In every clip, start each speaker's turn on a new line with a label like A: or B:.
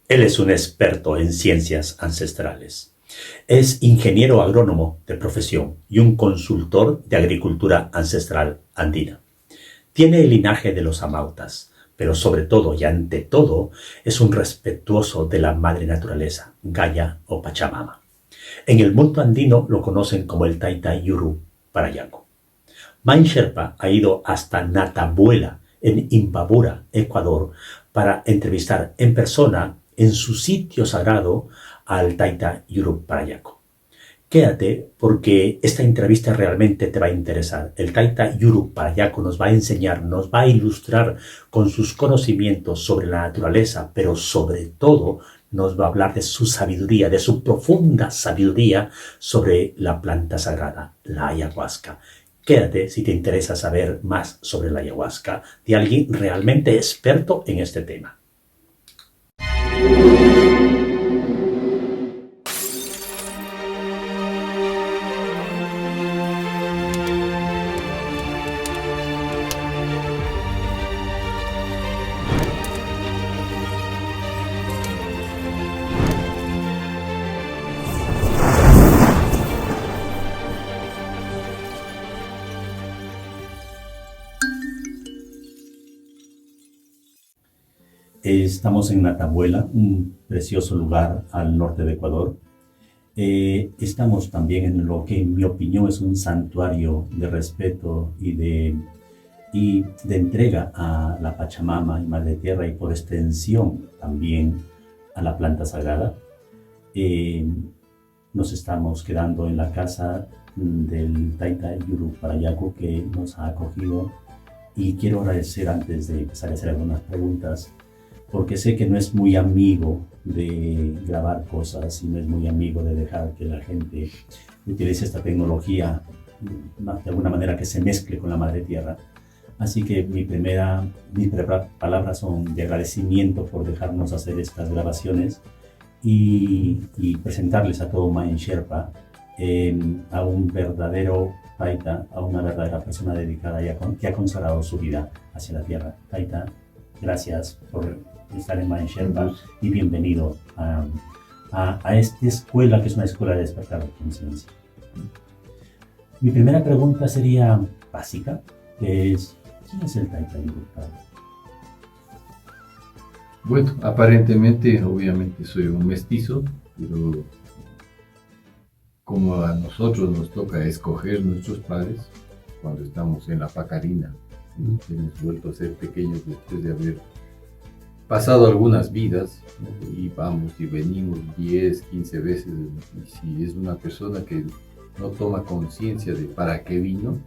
A: Él es un experto en ciencias ancestrales. Es ingeniero agrónomo de profesión y un consultor de agricultura ancestral andina. Tiene el linaje de los amautas, pero sobre todo y ante todo es un respetuoso de la madre naturaleza, Gaia o Pachamama. En el mundo andino lo conocen como el Taita Yuru Parayaco. Main Sherpa ha ido hasta Natabuela, en Imbabura, Ecuador, para entrevistar en persona en su sitio sagrado al Taita Yuruparayaco. Quédate porque esta entrevista realmente te va a interesar. El Taita Yuruparayaco nos va a enseñar, nos va a ilustrar con sus conocimientos sobre la naturaleza, pero sobre todo nos va a hablar de su sabiduría, de su profunda sabiduría sobre la planta sagrada, la ayahuasca. Quédate si te interesa saber más sobre la ayahuasca de alguien realmente experto en este tema. Estamos en Natabuela, un precioso lugar al norte de Ecuador. Estamos también en lo que en mi opinión es un santuario de respeto y de entrega a la Pachamama y Madre Tierra y por extensión también a la planta sagrada. Nos estamos quedando en la casa del Taita Yuruparayaco que nos ha acogido y quiero agradecer antes de empezar a hacer algunas preguntas porque sé que no es muy amigo de grabar cosas y no es muy amigo de dejar que la gente utilice esta tecnología de alguna manera que se mezcle con la Madre Tierra. Así que mis primeras palabras son de agradecimiento por dejarnos hacer estas grabaciones y presentarles a todo Main Sherpa, a un verdadero Taita, a una verdadera persona dedicada que ha consagrado su vida hacia la tierra. Taita, gracias por estar en Main Sherpa y bienvenido a esta escuela que es una escuela de despertar de conciencia. Mi primera pregunta sería básica, que es ¿quién es el Taita Yuruparayaco?
B: Bueno, aparentemente, obviamente soy un mestizo, pero como a nosotros nos toca escoger nuestros padres cuando estamos en la pacarina, hemos vuelto a ser pequeños después de haber pasado algunas vidas, ¿no? Y vamos y venimos 10, 15 veces, y si es una persona que no toma conciencia de para qué vino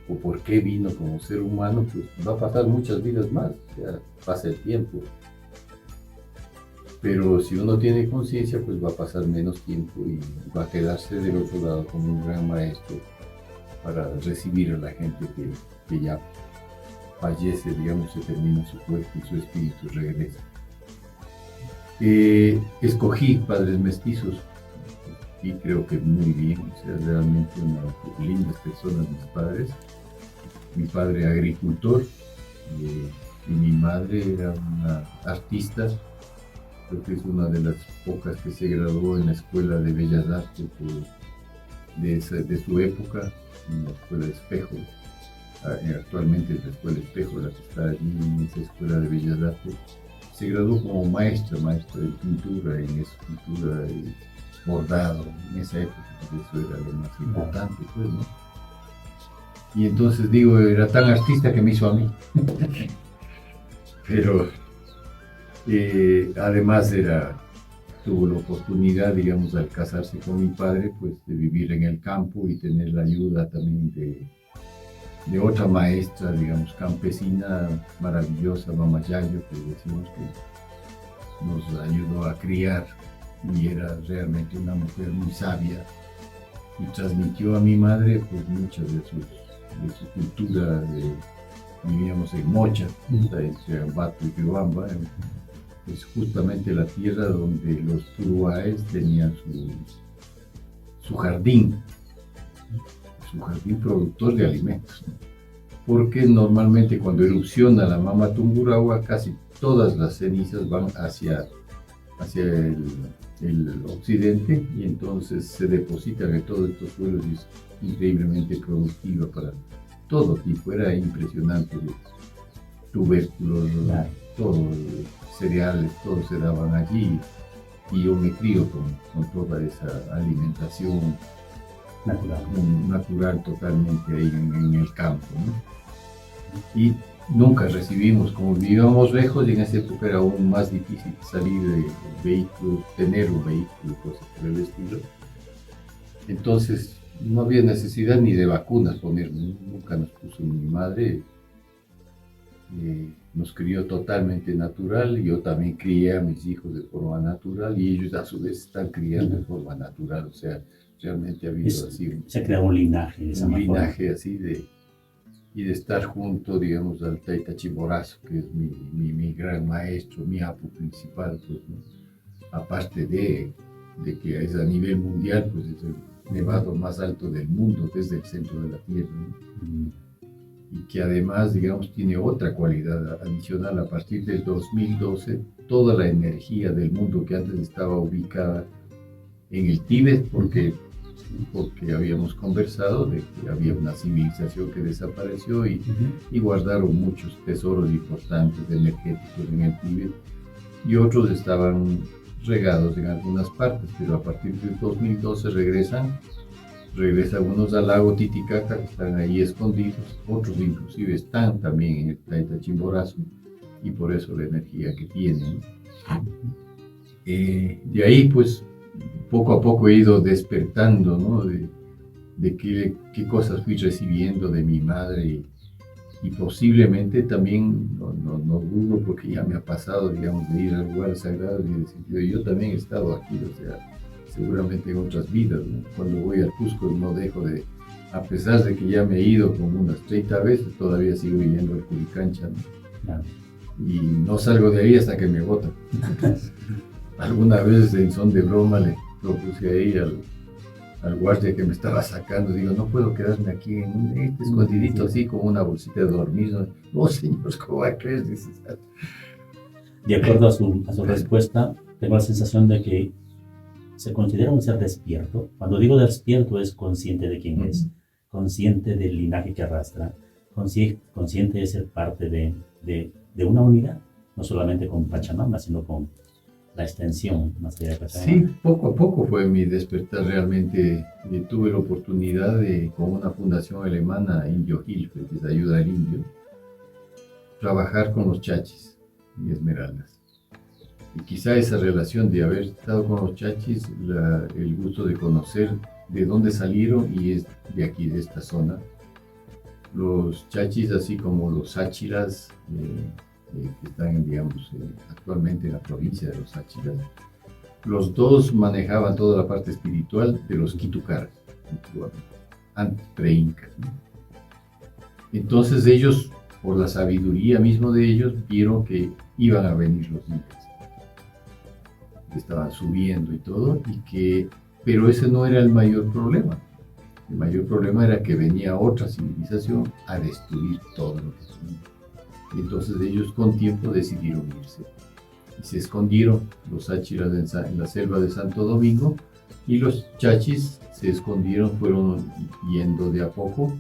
B: o por qué vino como ser humano, pues va a pasar muchas vidas más, o sea, pasa el tiempo. Pero si uno tiene conciencia, pues va a pasar menos tiempo y va a quedarse del otro lado como un gran maestro para recibir a la gente que ya fallece, digamos, se termina su cuerpo y su espíritu regresa. Escogí padres mestizos y creo que muy bien, o sea, realmente unas lindas personas mis padres. Mi padre agricultor y mi madre era una artista. Creo que es una de las pocas que se graduó en la Escuela de Bellas Artes de su época, en la Escuela de Espejo. Actualmente es la Escuela Espejo, la que está allí en esa Escuela de Bellas Artes. Se graduó como maestra de pintura, en escultura y bordado. En esa época, eso era lo más importante, pues, ¿no? Y entonces digo, era tan artista que me hizo a mí. Pero además tuvo la oportunidad, digamos, al casarse con mi padre, pues de vivir en el campo y tener la ayuda también de otra maestra, digamos, campesina maravillosa, Mama Yayo, que decimos que nos ayudó a criar y era realmente una mujer muy sabia y transmitió a mi madre pues mucha de su cultura. Vivíamos en Mocha, entre Ambato y Riobamba, es justamente la tierra donde los turuáes tenían su jardín productor de alimentos, ¿no? Porque normalmente cuando erupciona la Mama Tungurahua casi todas las cenizas van hacia hacia el occidente, y entonces se depositan en todos estos suelos y es increíblemente productiva para todo tipo. Era impresionante, tubérculos,
A: Claro.
B: todo, cereales, todo se daban allí, y yo me crío con toda esa alimentación
A: Natural.
B: natural totalmente ahí en el campo, ¿no? Y nunca recibimos, como vivíamos lejos, y en esa época era aún más difícil salir de vehículos, tener un vehículo, cosas por el estilo. Entonces no había necesidad ni de vacunas ponernos, nunca nos puso mi madre. Nos crió totalmente natural. Yo también crié a mis hijos de forma natural, y ellos a su vez están criando de forma natural. O sea, realmente ha habido así
A: Se crea un linaje de esa
B: un
A: forma.
B: linaje así y de estar junto, digamos, al Taita Chimborazo, que es mi gran maestro, mi apu principal, pues, ¿no? Aparte de que es a nivel mundial, pues es el nevado más alto del mundo desde el centro de la Tierra, ¿no? Y que además, digamos, tiene otra cualidad adicional. A partir del 2012, toda la energía del mundo que antes estaba ubicada en el Tíbet, porque habíamos conversado de que había una civilización que desapareció, y guardaron muchos tesoros importantes energéticos en el Tíbet, y otros estaban regados en algunas partes, pero a partir del 2012 regresan unos al lago Titicaca, que están ahí escondidos, otros inclusive están también en el Taita Chimborazo, y por eso la energía que tienen. De ahí, pues, poco a poco he ido despertando, ¿no? de qué cosas fui recibiendo de mi madre, y posiblemente también, no dudo, porque ya me ha pasado, digamos, de ir a lugares sagrados y decir, yo también he estado aquí, o sea, seguramente en otras vidas, ¿no? Cuando voy al Cusco no dejo de, a pesar de que ya me he ido como unas 30 veces, todavía sigo yendo al Curicancha, ¿no?
A: Claro.
B: Y no salgo de ahí hasta que me botan. Alguna vez en son de broma le propuse ahí al guardia que me estaba sacando, digo, no puedo quedarme aquí en este escondidito así como una bolsita de dormir. No, señor, ¿cómo va a creer? Dices,
A: De acuerdo a su respuesta, tengo la sensación de que se considera un ser despierto. Cuando digo despierto, es consciente de quién es, consciente del linaje que arrastra, consciente de ser parte de una unidad, no solamente con Pachamama, sino con la extensión más allá de Pachamama.
B: Sí, poco a poco fue mi despertar realmente. Tuve la oportunidad de, con una fundación alemana, Indio Hilfe, que es ayuda al indio, trabajar con los chachis y esmeraldas. Y quizá esa relación de haber estado con los chachis, el gusto de conocer de dónde salieron, y es de aquí, de esta zona. Los chachis, así como los sáchiras, que están, digamos, actualmente en la provincia de los sáchiras, los dos manejaban toda la parte espiritual de los quitucaras, antes pre-incas, ¿no? Entonces ellos, por la sabiduría mismo de ellos, vieron que iban a venir los incas, que estaban subiendo y todo, pero ese no era el mayor problema. El mayor problema era que venía otra civilización a destruir todo lo que son. Entonces ellos con tiempo decidieron irse y se escondieron, los sáchiras en la selva de Santo Domingo, y los chachis se escondieron, fueron yendo de a poco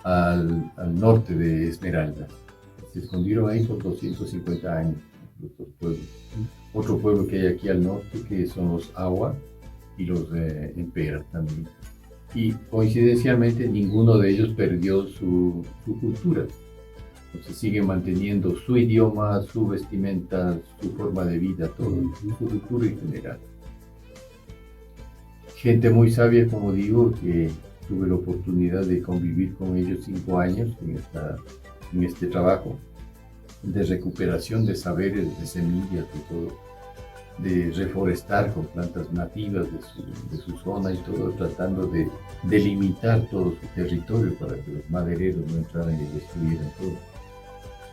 B: al norte de Esmeraldas. Se escondieron ahí por 250 años, los dos pueblos. Otro pueblo que hay aquí al norte, que son los Awa y los Empera también. Y coincidencialmente ninguno de ellos perdió su cultura. Entonces siguen manteniendo su idioma, su vestimenta, su forma de vida, todo, su cultura en general. Gente muy sabia, como digo, que tuve la oportunidad de convivir con ellos 5 años en este trabajo de recuperación de saberes, de semillas, de todo, de reforestar con plantas nativas de su zona y todo, tratando de delimitar todo su territorio para que los madereros no entraran y destruyeran todo.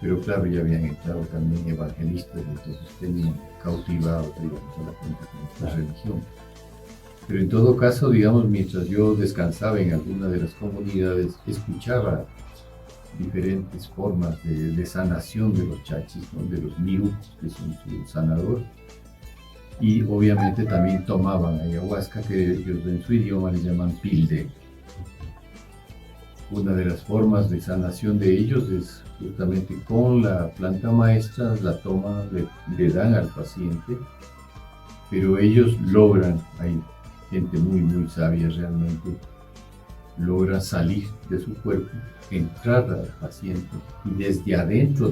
B: Pero claro, ya habían entrado también evangelistas, entonces tenían cautivados, digamos, a la gente con esta religión. Pero en todo caso, digamos, mientras yo descansaba en alguna de las comunidades, escuchaba diferentes formas de sanación de los chachis, ¿no? De los mirucos, que son su sanador. y obviamente también tomaban ayahuasca, que ellos en su idioma le llaman pilde. Una de las formas de sanación de ellos es justamente con la planta maestra, la toman, le dan al paciente, pero ellos logran, hay gente muy, muy sabia realmente, logra salir de su cuerpo, entrar al paciente y desde adentro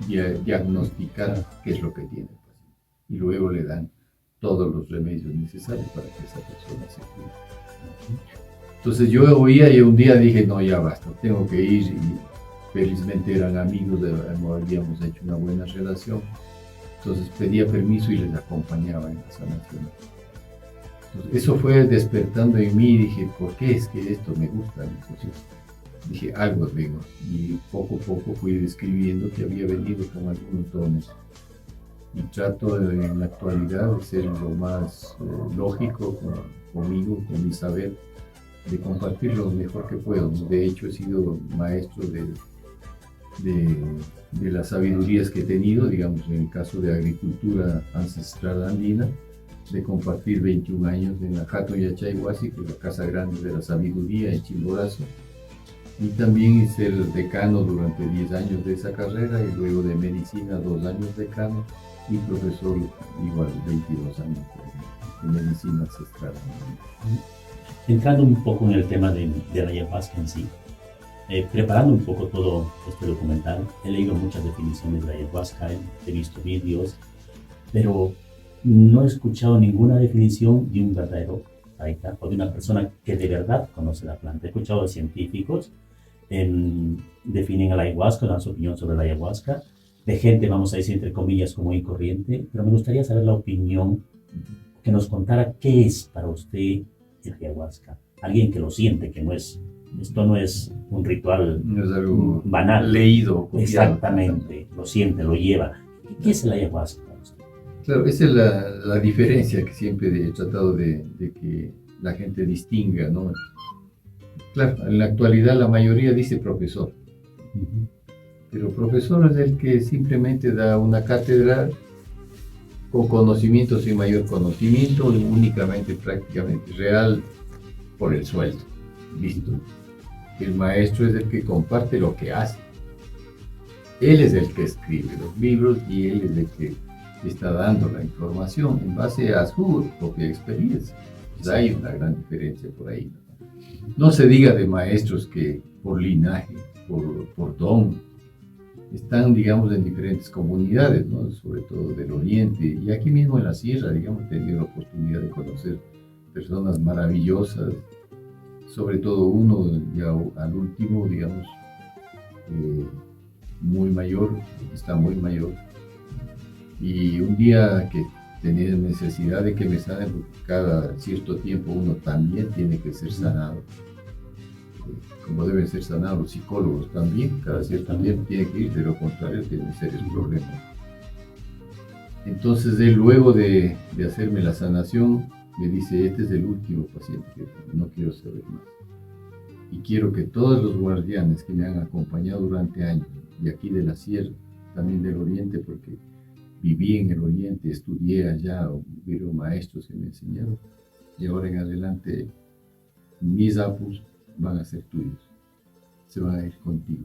B: diagnosticar qué es lo que tiene el paciente. Y luego le dan todos los remedios necesarios para que esa persona se cure. Entonces yo oía y un día dije, no, ya basta, tengo que ir, y felizmente eran amigos, habíamos hecho una buena relación. Entonces pedía permiso y les acompañaba en la sanación. Entonces, eso fue despertando en mí y dije, ¿por qué es que esto me gusta? Entonces, dije, algo vengo. Y poco a poco fui describiendo que había venido con algunos dones. Y trato en la actualidad de ser lo más lógico conmigo, con mi saber, de compartir lo mejor que puedo. De hecho, he sido maestro de las sabidurías que he tenido, digamos, en el caso de agricultura ancestral andina, de compartir 21 años en la Hato Yachayhuasi, que es la Casa Grande de la Sabiduría en Chimborazo, y también ser decano durante 10 años de esa carrera, y luego de medicina 2 años decano, y profesor igual 22 años de medicina ancestral.
A: Entrando un poco en el tema de la ayahuasca en sí, preparando un poco todo este documental, he leído muchas definiciones de la ayahuasca, he visto vídeos, pero no he escuchado ninguna definición de un verdadero taita o de una persona que de verdad conoce la planta. He escuchado de científicos, definen a la ayahuasca, dan su opinión sobre la ayahuasca, de gente, vamos a decir entre comillas, común y corriente, pero me gustaría saber la opinión, que nos contara qué es para usted el ayahuasca. Alguien que lo siente, que no es, esto no es un ritual
B: No es algo
A: banal.
B: leído. Copiado.
A: Exactamente, lo siente, lo lleva. ¿Qué es el ayahuasca?
B: Claro, esa es la diferencia que siempre he tratado de que la gente distinga, ¿no? Claro, en la actualidad la mayoría dice profesor, pero profesor es el que simplemente da una cátedra con conocimiento sin mayor conocimiento, únicamente prácticamente real por el sueldo. Listo. El maestro es el que comparte lo que hace. Él es el que escribe los libros y él es el que está dando la información en base a su propia experiencia. Pues hay una gran diferencia por ahí. No se diga de maestros que por linaje, por don, están, digamos, en diferentes comunidades, ¿no? Sobre todo del oriente, y aquí mismo en la sierra, digamos, he tenido la oportunidad de conocer personas maravillosas, sobre todo uno ya al último, digamos, muy mayor, está muy mayor, y un día que tenía necesidad de que me sanen, porque cada cierto tiempo uno también tiene que ser sanado, como deben ser sanados los psicólogos también, cada cierto tiempo tiene que ir, de lo contrario tienen serios problemas. Entonces él, luego de hacerme la sanación, me dice, este es el último paciente que no quiero saber más. Y quiero que todos los guardianes que me han acompañado durante años, y aquí de la sierra, también del oriente, porque viví en el oriente, estudié allá, hubieron maestros que me enseñaron, y ahora en adelante mis apus van a ser tuyos, se van a ir contigo.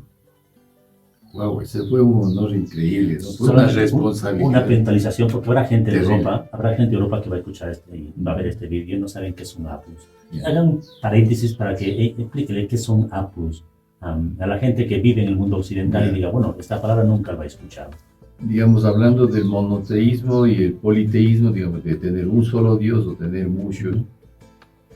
B: Wow, ese fue un honor increíble, ¿no? Fue una responsabilidad.
A: Una mentalización, porque habrá gente de Europa, que va a escuchar va a ver este vídeo y no saben qué es un apus. Yeah. Hagan un paréntesis para que explíquenle qué son apus a la gente que vive en el mundo occidental, y diga, bueno, esta palabra nunca la va a escuchar.
B: Digamos, hablando del monoteísmo y el politeísmo, digamos, de tener un solo Dios o tener muchos,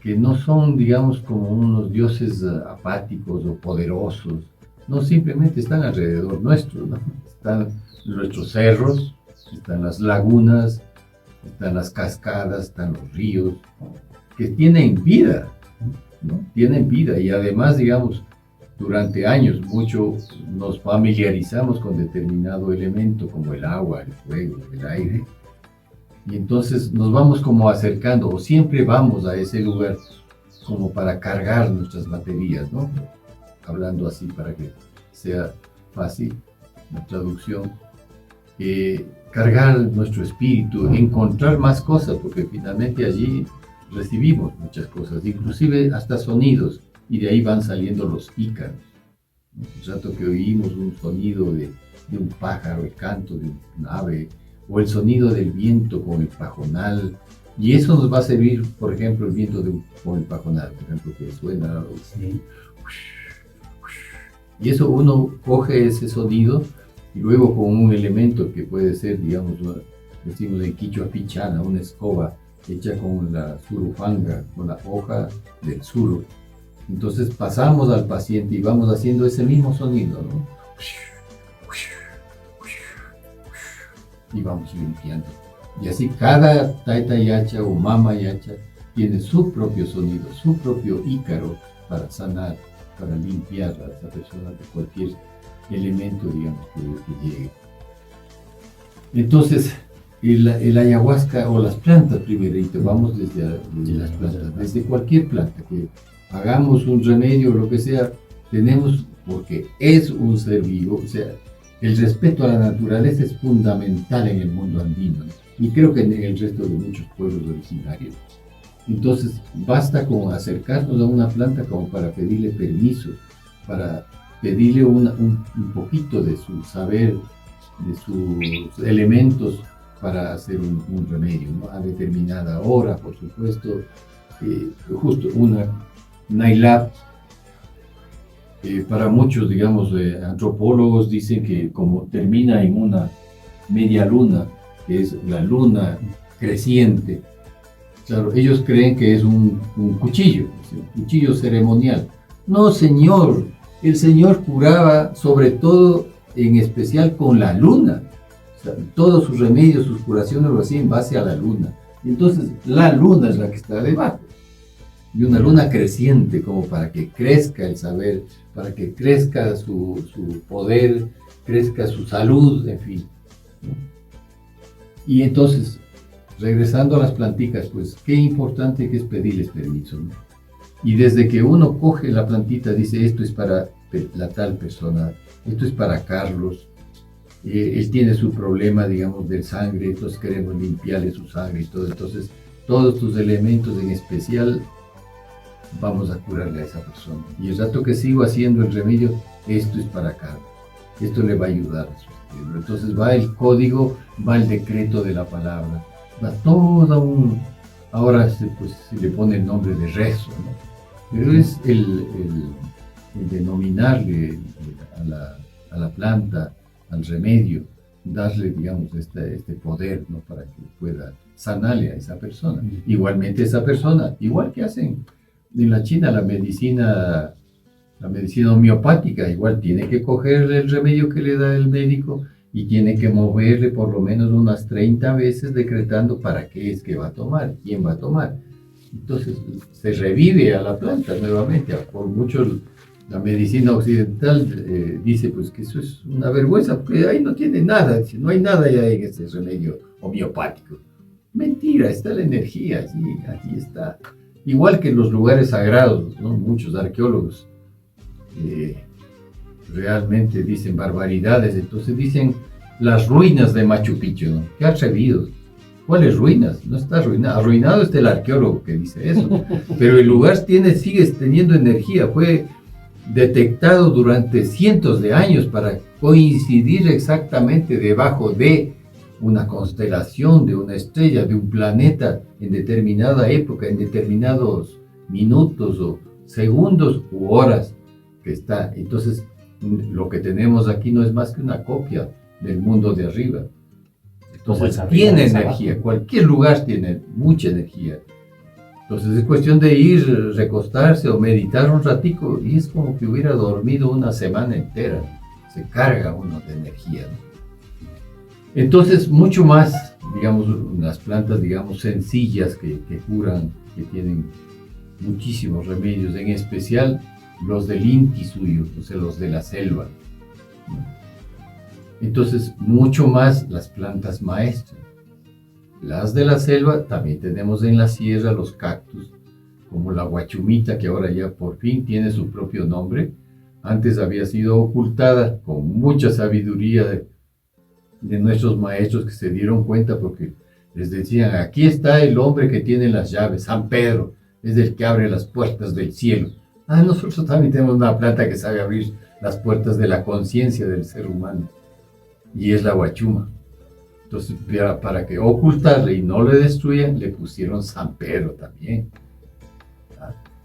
B: que no son, digamos, como unos dioses apáticos o poderosos, no, simplemente están alrededor nuestro, ¿no? Están nuestros cerros, están las lagunas, están las cascadas, están los ríos, que tienen vida, ¿no? Tienen vida, y además, digamos, durante años mucho nos familiarizamos con determinado elemento como el agua, el fuego, el aire, y entonces nos vamos como acercando, o siempre vamos a ese lugar como para cargar nuestras baterías, ¿no? Hablando así para que sea fácil la traducción. cargar nuestro espíritu, encontrar más cosas, porque finalmente allí recibimos muchas cosas, inclusive hasta sonidos, y de ahí van saliendo los ícaros. El rato que oímos un sonido de un pájaro, el canto de un ave, o el sonido del viento con el pajonal, y eso nos va a servir, por ejemplo, el viento con el pajonal, por ejemplo, que suena,
A: Sí.
B: y eso uno coge ese sonido y luego con un elemento que puede ser, digamos, decimos en quichua pichana, una escoba hecha con la surufanga, con la hoja del suru. Entonces pasamos al paciente y vamos haciendo ese mismo sonido, ¿no? Y vamos limpiando. Y así cada taita yacha o mama yacha tiene su propio sonido, su propio ícaro para sanar, para limpiar a esa persona de cualquier elemento, digamos, que llegue. Entonces, el ayahuasca o las plantas primerito, vamos desde las plantas, desde cualquier planta, que hagamos un remedio o lo que sea, tenemos, porque es un ser vivo, o sea, el respeto a la naturaleza es fundamental en el mundo andino, ¿no? Y creo que en el resto de muchos pueblos originarios. Entonces, basta con acercarnos a una planta como para pedirle permiso, para pedirle un poquito de su saber, de sus elementos para hacer un remedio, ¿no? A determinada hora, por supuesto. Justo una nailab, para muchos, digamos, antropólogos dicen que como termina en una media luna, que es la luna creciente, claro, ellos creen que es un cuchillo ceremonial. No, señor, el Señor curaba sobre todo, en especial con la luna. O sea, todos sus remedios, sus curaciones lo hacían en base a la luna. Entonces, la luna es la que está debajo. Y una luna creciente, como para que crezca el saber, para que crezca su poder, crezca su salud, en fin, ¿no? Y entonces, regresando a las plantitas, pues qué importante que es pedirles permiso, ¿no? Y desde que uno coge la plantita, dice, esto es para la tal persona, esto es para Carlos, él tiene su problema, digamos, de sangre, entonces queremos limpiarle su sangre y todo. Entonces, todos tus elementos en especial, vamos a curarle a esa persona. Y el rato que sigo haciendo el remedio, esto es para Carlos, esto le va a ayudar a su cerebro. Entonces va el código, va el decreto de la palabra, va todo ahora se le pone el nombre de rezo, ¿no? Pero es el denominarle a la planta, al remedio, darle, digamos, este poder, ¿no? Para que pueda sanarle a esa persona. Igualmente esa persona, igual que hacen en la China la medicina homeopática, igual tiene que coger el remedio que le da el médico y tiene que moverle por lo menos unas 30 veces decretando para qué es que va a tomar, quién va a tomar. Entonces se revive a la planta nuevamente. Por mucho la medicina occidental dice pues que eso es una vergüenza, porque ahí no tiene nada, no hay nada ya en ese remedio homeopático. Mentira, está la energía, sí, aquí está. Igual que en los lugares sagrados, ¿no? Muchos arqueólogos realmente dicen barbaridades, entonces dicen las ruinas de Machu Picchu, ¿no? Qué atrevidos. ¿Cuáles ruinas? No está arruinado. Arruinado está el arqueólogo que dice eso. Pero el lugar sigue teniendo energía. Fue detectado durante cientos de años para coincidir exactamente debajo de una constelación, de una estrella, de un planeta en determinada época, en determinados minutos o segundos u horas que está. Entonces, lo que tenemos aquí no es más que una copia del mundo de arriba. Entonces, tiene energía, cualquier lugar tiene mucha energía. Entonces, es cuestión de ir, recostarse o meditar un ratico y es como que hubiera dormido una semana entera. Se carga uno de energía, ¿no? Entonces, mucho más, digamos, las plantas, digamos, sencillas que curan, que tienen muchísimos remedios, en especial los del Inti suyo, o sea, los de la selva, ¿no? Entonces, mucho más las plantas maestras. Las de la selva también tenemos en la sierra los cactus, como la guachumita, que ahora ya por fin tiene su propio nombre. Antes había sido ocultada con mucha sabiduría de nuestros maestros que se dieron cuenta porque les decían, aquí está el hombre que tiene las llaves, San Pedro, es el que abre las puertas del cielo. Nosotros también tenemos una planta que sabe abrir las puertas de la conciencia del ser humano, y es la huachuma. Entonces, para que ocultarle y no le destruyan, le pusieron San Pedro también.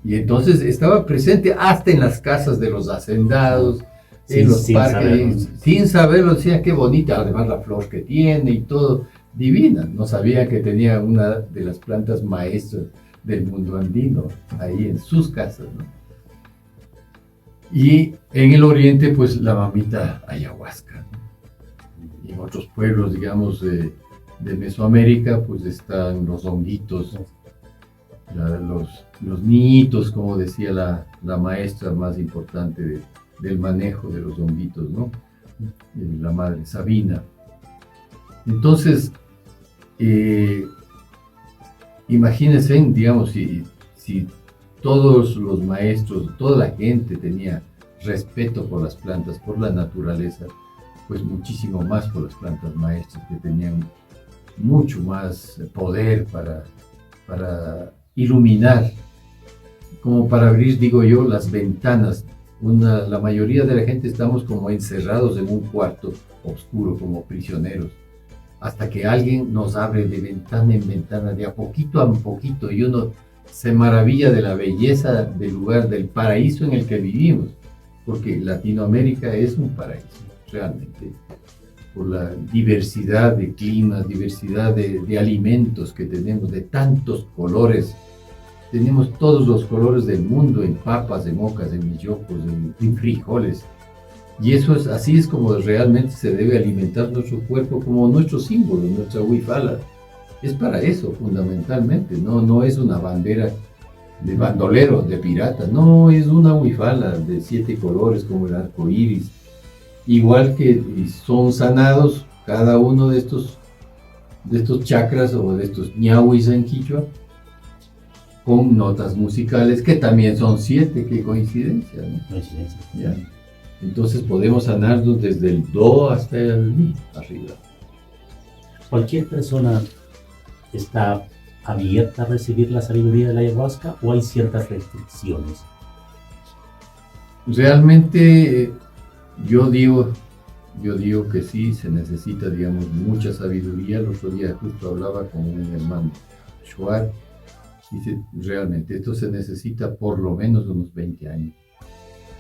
B: Y entonces estaba presente hasta en las casas de los hacendados, en los parques, sin saberlo, decía qué bonita, además la flor que tiene y todo, divina. No sabía que tenía una de las plantas maestras del mundo andino ahí en sus casas, ¿no? Y en el oriente, pues la mamita ayahuasca, ¿no? Y en otros pueblos, digamos, de Mesoamérica, pues están los honguitos, los niñitos, como decía la maestra más importante del manejo de los honguitos, ¿no? La madre Sabina. Entonces, imagínense, digamos, si todos los maestros, toda la gente tenía respeto por las plantas, por la naturaleza, pues muchísimo más por las plantas maestras, que tenían mucho más poder para iluminar, como para abrir, digo yo, las ventanas. La mayoría de la gente estamos como encerrados en un cuarto oscuro, como prisioneros, hasta que alguien nos abre de ventana en ventana, de a poquito, y uno se maravilla de la belleza del lugar, del paraíso en el que vivimos, porque Latinoamérica es un paraíso, realmente, por la diversidad de climas, diversidad de alimentos que tenemos, de tantos colores. Tenemos todos los colores del mundo, en papas, en ocas, en millocos, en frijoles. Y así es como realmente se debe alimentar nuestro cuerpo, como nuestro símbolo, nuestra huifala. Es para eso, fundamentalmente. No es una bandera de bandolero, de pirata. No, es una huifala de 7 colores, como el arco iris. Igual que son sanados cada uno de estos chakras o de estos ñahuis en quichua, con notas musicales que también son 7, qué coincidencia, ¿no?
A: Coincidencia.
B: ¿Ya? Entonces podemos sanarnos desde el do hasta el mi, arriba.
A: ¿Cualquier persona está abierta a recibir la sabiduría de la ayahuasca o hay ciertas restricciones?
B: Realmente yo digo que sí, se necesita, digamos, mucha sabiduría. El otro día justo hablaba con un hermano, Shuar. Dice, realmente esto se necesita por lo menos unos 20 años.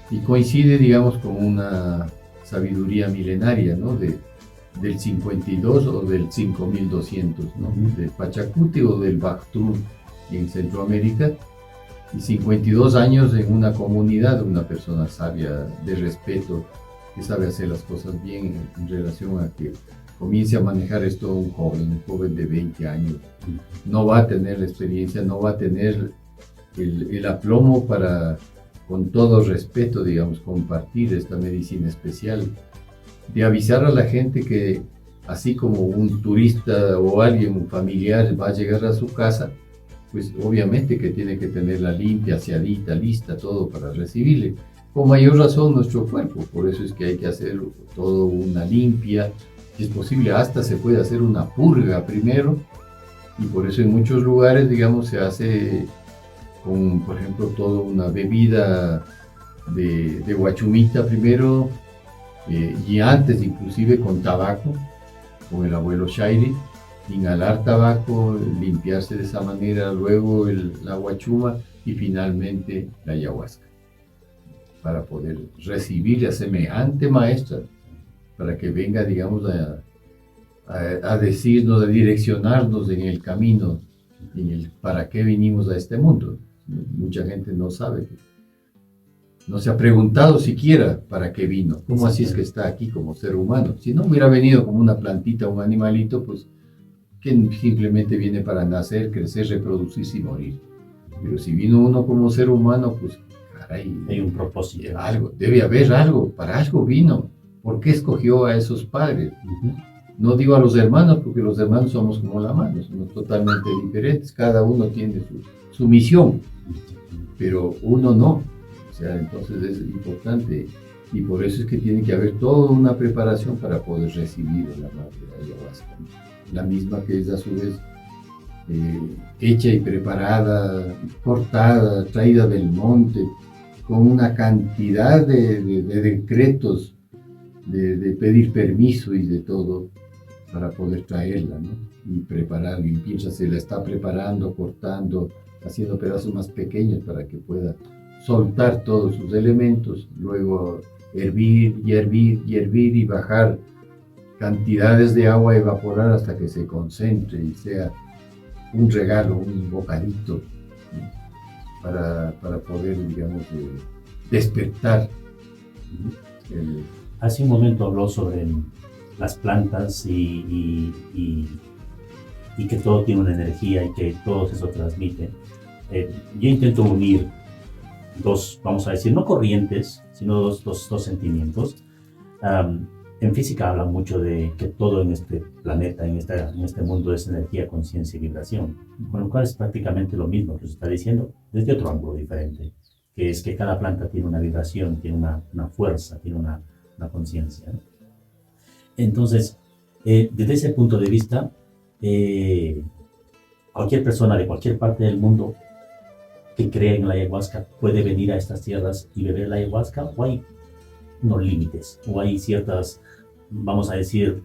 B: Y coincide, digamos, con una sabiduría milenaria, ¿no? Del 52 o del 5200, ¿no? Del Pachacuti o del Bactún en Centroamérica. Y 52 años en una comunidad, una persona sabia, de respeto, que sabe hacer las cosas bien en relación a que comience a manejar esto un joven de 20 años. No va a tener la experiencia, no va a tener el aplomo para, con todo respeto, digamos, compartir esta medicina especial, de avisar a la gente que así como un turista o alguien, un familiar, va a llegar a su casa, pues obviamente que tiene que tenerla limpia, aseadita, lista, todo para recibirle. Con mayor razón nuestro cuerpo, por eso es que hay que hacer todo una limpia. Si es posible, hasta se puede hacer una purga primero, y por eso en muchos lugares, digamos, se hace con, por ejemplo, toda una bebida de guachumita primero, y antes inclusive con tabaco, con el abuelo Shairi, inhalar tabaco, limpiarse de esa manera, luego la guachuma y finalmente la ayahuasca, para poder recibir a semejante maestra, para que venga, digamos, a decirnos, a direccionarnos en el camino, en el para qué vinimos a este mundo. Mucha gente no sabe, no se ha preguntado siquiera para qué vino, cómo así es que está aquí como ser humano. Si no hubiera venido como una plantita, un animalito, pues que simplemente viene para nacer, crecer, reproducirse y morir. Pero si vino uno como ser humano, pues caray,
A: Hay un propósito.
B: Debe haber algo, para algo vino. ¿Por qué escogió a esos padres? No digo a los hermanos, porque los hermanos somos como la mano, somos totalmente diferentes, cada uno tiene su misión, pero uno no. O sea, entonces es importante Y por eso es que tiene que haber toda una preparación para poder recibir la madre ayahuasca, ¿no? La misma que es a su vez hecha y preparada, cortada, traída del monte, con una cantidad de decretos, de pedir permiso y de todo para poder traerla, ¿no? Y preparar, limpiarla, se la está preparando, cortando, haciendo pedazos más pequeños para que pueda soltar todos sus elementos, luego hervir y hervir y hervir y bajar cantidades de agua a evaporar hasta que se concentre y sea un regalo, un bocadito, ¿no? para poder, digamos, despertar, ¿no?
A: Hace un momento habló sobre las plantas y que todo tiene una energía y que todo eso transmite. Yo intento unir dos, vamos a decir, no corrientes, sino dos sentimientos. En física hablan mucho de que todo en este planeta, en este mundo es energía, conciencia y vibración, con lo cual es prácticamente lo mismo que se está diciendo desde otro ángulo diferente, que es que cada planta tiene una vibración, tiene una fuerza, tiene una conciencia, ¿no? Entonces, desde ese punto de vista, cualquier persona de cualquier parte del mundo que crea en la ayahuasca puede venir a estas tierras y beber la ayahuasca, o hay unos límites, o hay ciertas, vamos a decir,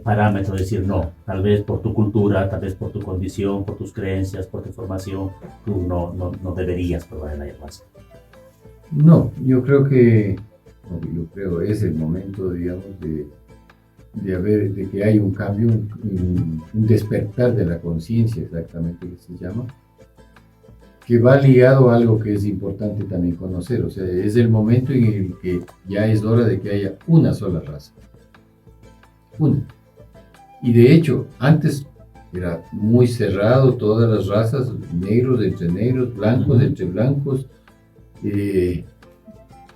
A: parámetros, decir no, tal vez por tu cultura, tal vez por tu condición, por tus creencias, por tu formación, tú no deberías probar la ayahuasca.
B: No, yo creo es el momento, digamos, de que hay un cambio, un despertar de la conciencia, exactamente que se llama, que va ligado a algo que es importante también conocer. O sea, es el momento en el que ya es hora de que haya una sola raza. Una. Y de hecho, antes era muy cerrado, todas las razas, negros entre negros, blancos entre blancos,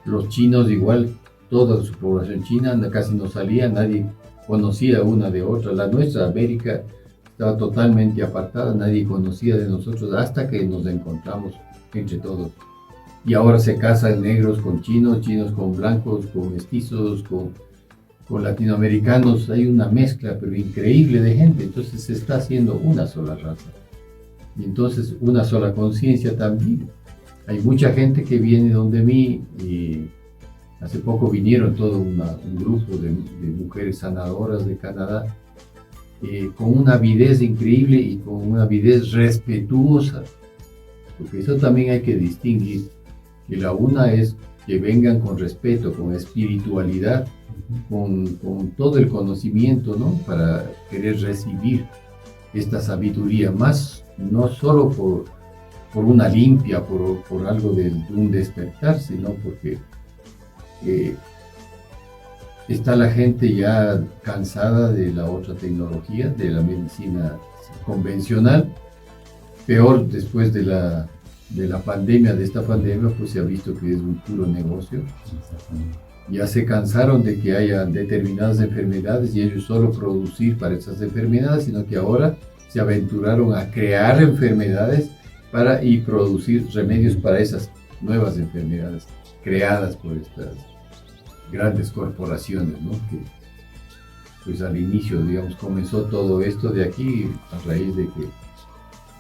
B: los chinos igual, toda su población china casi no salía, nadie conocía una de otra. La nuestra, América, estaba totalmente apartada, nadie conocía de nosotros hasta que nos encontramos entre todos. Y ahora se casan negros con chinos, chinos con blancos, con mestizos, con latinoamericanos. Hay una mezcla pero increíble de gente. Entonces se está haciendo una sola raza. Y entonces una sola conciencia también. Hay mucha gente que viene donde mí, y hace poco vinieron todo un grupo de mujeres sanadoras de Canadá, con una avidez increíble y con una avidez respetuosa, porque eso también hay que distinguir, que la una es que vengan con respeto, con espiritualidad, con todo el conocimiento, ¿no? Para querer recibir esta sabiduría, más no solo por una limpia, por algo de un despertar, sino porque está la gente ya cansada de la otra tecnología, de la medicina convencional. Peor después de la pandemia, de esta pandemia, pues se ha visto que es un puro negocio. Ya se cansaron de que haya determinadas enfermedades y ellos solo producir para esas enfermedades, sino que ahora se aventuraron a crear enfermedades y producir remedios para esas nuevas enfermedades creadas por estas grandes corporaciones, ¿no? Que pues al inicio, digamos, comenzó todo esto de aquí a raíz de que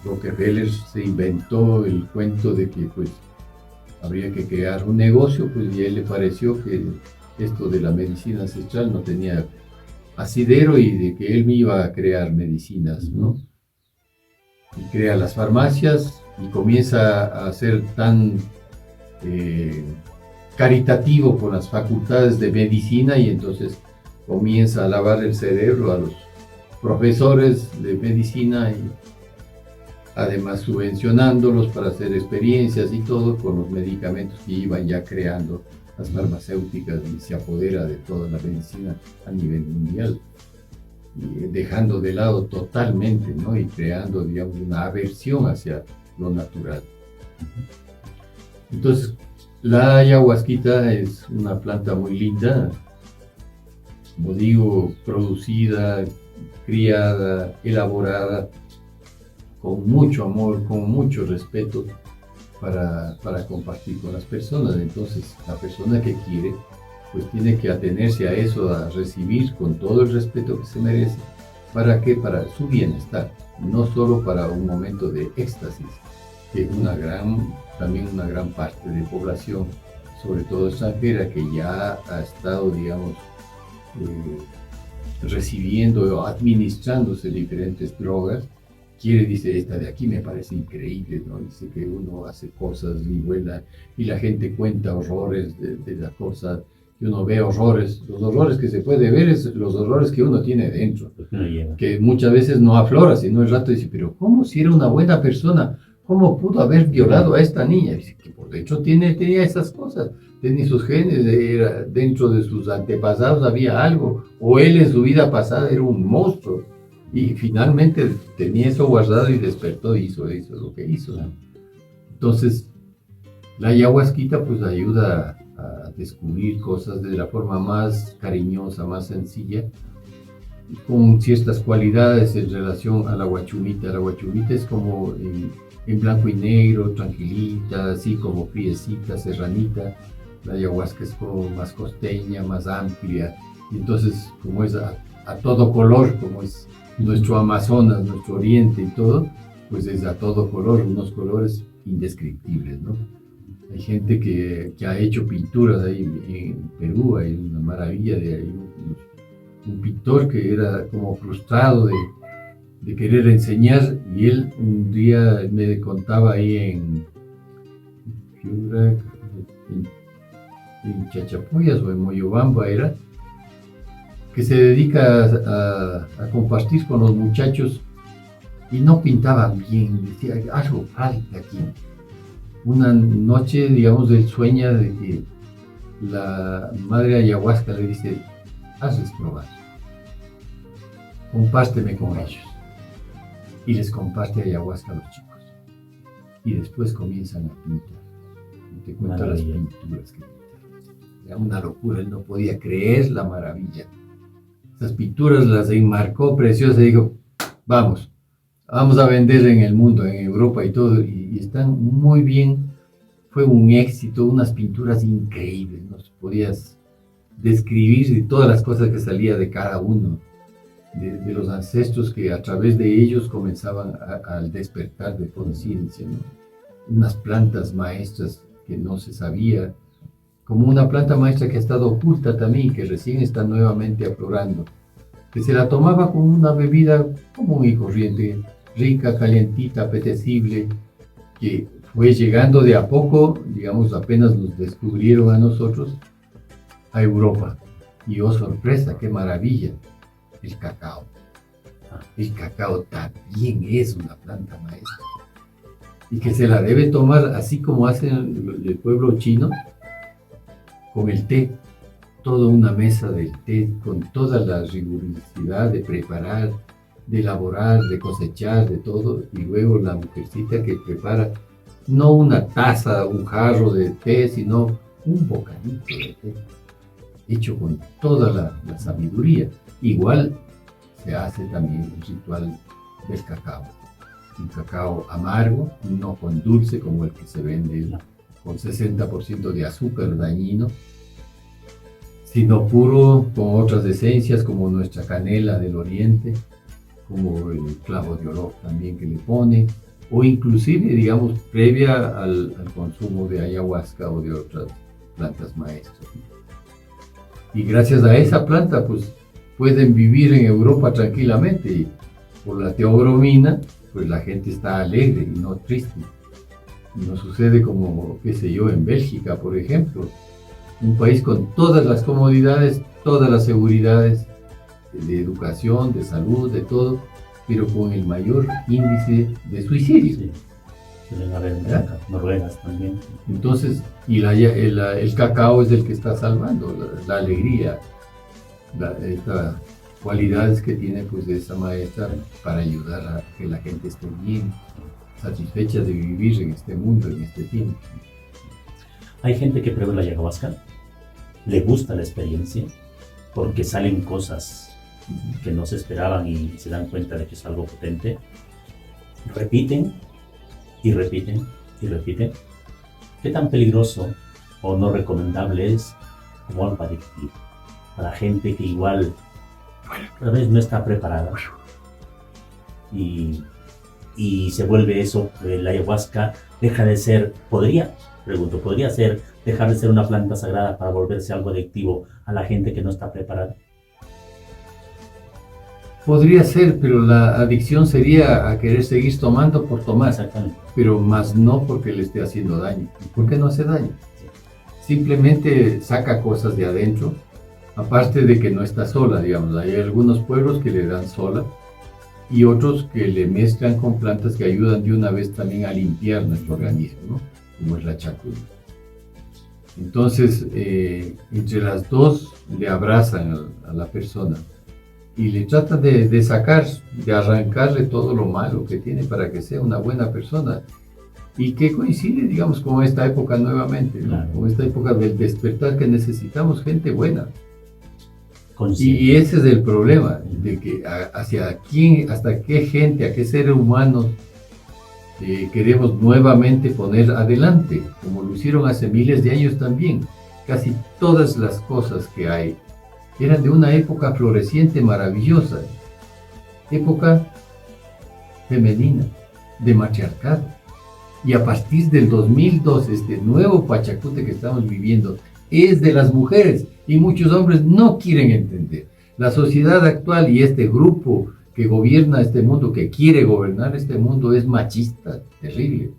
B: Rockefeller se inventó el cuento de que pues habría que crear un negocio, pues, y a él le pareció que esto de la medicina ancestral no tenía asidero y de que él me iba a crear medicinas, ¿no? Y crea las farmacias y comienza a ser tan caritativo con las facultades de medicina, y entonces comienza a lavar el cerebro a los profesores de medicina y además subvencionándolos para hacer experiencias y todo con los medicamentos que iban ya creando las farmacéuticas, y se apodera de toda la medicina a nivel mundial, y dejando de lado totalmente, ¿no? Y creando, digamos, una aversión hacia lo natural. Entonces, la ayahuasquita es una planta muy linda, como digo, producida, criada, elaborada, con mucho amor, con mucho respeto para compartir con las personas. Entonces, la persona que quiere pues tiene que atenerse a eso, a recibir con todo el respeto que se merece. ¿Para qué? Para su bienestar, no solo para un momento de éxtasis, que también una gran parte de población, sobre todo extranjera, que ya ha estado, digamos, recibiendo o administrándose diferentes drogas, dice, esta de aquí me parece increíble, ¿no? Dice que uno hace cosas y vuela, y la gente cuenta horrores de la cosa, y uno ve horrores, los horrores que se puede ver es los horrores que uno tiene dentro, que muchas veces no aflora, sino el rato dice, pero ¿cómo si era una buena persona? ¿Cómo pudo haber violado a esta niña? Dice que por dentro tenía esas cosas, tenía sus genes, dentro de sus antepasados había algo, o él en su vida pasada era un monstruo, y finalmente tenía eso guardado y despertó y hizo lo que hizo, ¿no? Entonces, la ayahuasquita pues ayuda a descubrir cosas de la forma más cariñosa, más sencilla, con ciertas cualidades en relación a la guachumita. La guachumita es como en blanco y negro, tranquilita, así como friecita, serranita. La ayahuasca es como más costeña, más amplia. Y entonces, como es a todo color, como es nuestro Amazonas, nuestro oriente y todo, pues es a todo color, unos colores indescriptibles, ¿no? Hay gente que ha hecho pinturas ahí en Perú, hay una maravilla de un pintor que era como frustrado de querer enseñar, y él un día me contaba ahí en Chachapuyas o en Moyobamba era, que se dedica a compartir con los muchachos y no pintaban bien, decía, algo falta aquí. Una noche, digamos, él sueña de que la madre ayahuasca le dice, hazles probar, compárteme con ellos. Y les comparte ayahuasca a los chicos. Y después comienzan a pintar. Y te cuenta las pinturas que pintaron. Era una locura, él no podía creer la maravilla. Esas pinturas las enmarcó preciosas y dijo, vamos a vender en el mundo, en Europa y todo, y están muy bien. Fue un éxito, unas pinturas increíbles, no podías describir de todas las cosas que salía de cada uno, de los ancestros que a través de ellos comenzaban al despertar de conciencia, ¿no? Unas plantas maestras que no se sabía, como una planta maestra que ha estado oculta también, que recién está nuevamente aflorando, que se la tomaba como una bebida común y corriente, rica, calientita, apetecible, que fue llegando de a poco, digamos, apenas nos descubrieron a nosotros, a Europa. Y oh sorpresa, qué maravilla, el cacao. El cacao también es una planta maestra, y que se la debe tomar así como hacen el pueblo chino, con el té, toda una mesa del té, con toda la rigurosidad de preparar, de elaborar, de cosechar, de todo, y luego la mujercita que prepara no una taza, un jarro de té, sino un bocadito de té, hecho con toda la sabiduría. Igual se hace también el ritual del cacao, un cacao amargo, no con dulce como el que se vende, con 60% de azúcar dañino, sino puro, con otras esencias como nuestra canela del oriente, como el clavo de olor también que le pone, o inclusive, digamos, previa al consumo de ayahuasca o de otras plantas maestras. Y gracias a esa planta, pues, pueden vivir en Europa tranquilamente, y por la teobromina, pues la gente está alegre y no triste. No sucede como, qué sé yo, en Bélgica, por ejemplo, un país con todas las comodidades, todas las seguridades de educación, de salud, de todo, pero con el mayor índice de suicidio. Sí.
A: Suelen haber Noruegas también.
B: Entonces, y el cacao es el que está salvando la alegría, estas cualidades que tiene pues de esa maestra para ayudar a que la gente esté bien, satisfecha de vivir en este mundo, en este tiempo.
A: Hay gente que prueba la ayahuasca, le gusta la experiencia, porque salen cosas que no se esperaban y se dan cuenta de que es algo potente. Repiten y repiten y repiten. ¿Qué tan peligroso o no recomendable es como algo adictivo para gente que igual tal vez no está preparada y se vuelve eso, la ayahuasca deja de ser, podría ser, dejar de ser una planta sagrada para volverse algo adictivo a la gente que no está preparada.
B: Podría ser, pero la adicción sería a querer seguir tomando por tomar.
A: Exactamente.
B: Pero más no porque le esté haciendo daño. ¿Por qué no hace daño? Simplemente saca cosas de adentro, aparte de que no está sola, digamos. Hay algunos pueblos que le dan sola y otros que le mezclan con plantas que ayudan de una vez también a limpiar nuestro organismo, ¿no? Como es la chacuna. Entonces, entre las dos le abrazan a la persona y le tratan de sacar, de arrancarle todo lo malo que tiene para que sea una buena persona. Y que coincide, digamos, con esta época nuevamente, ¿no?
A: Claro.
B: Con esta época del despertar que necesitamos gente buena.
A: Consciente.
B: Y ese es el problema, de que hacia quién, hasta qué gente, a qué seres humanos queremos nuevamente poner adelante, como lo hicieron hace miles de años también. Casi todas las cosas que hay eran de una época floreciente, maravillosa, época femenina, de matriarcado. Y a partir del 2002, este nuevo Pachacute que estamos viviendo es de las mujeres y muchos hombres no quieren entender. La sociedad actual y este grupo que gobierna este mundo, que quiere gobernar este mundo, es machista, terrible.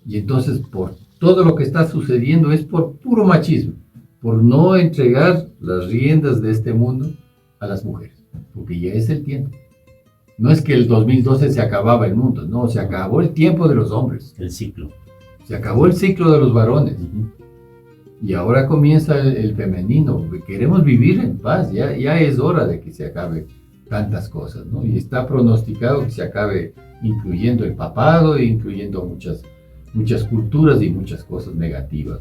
B: Y entonces por todo lo que está sucediendo es por puro machismo, por no entregar las riendas de este mundo a las mujeres, porque ya es el tiempo. No es que el 2012 se acababa el mundo, no, se acabó el tiempo de los hombres.
A: El ciclo.
B: Se acabó el ciclo de los varones. Y ahora comienza el femenino. Queremos vivir en paz, ya es hora de que se acabe tantas cosas, ¿no? Y está pronosticado que se acabe incluyendo el papado, incluyendo muchas culturas y muchas cosas negativas.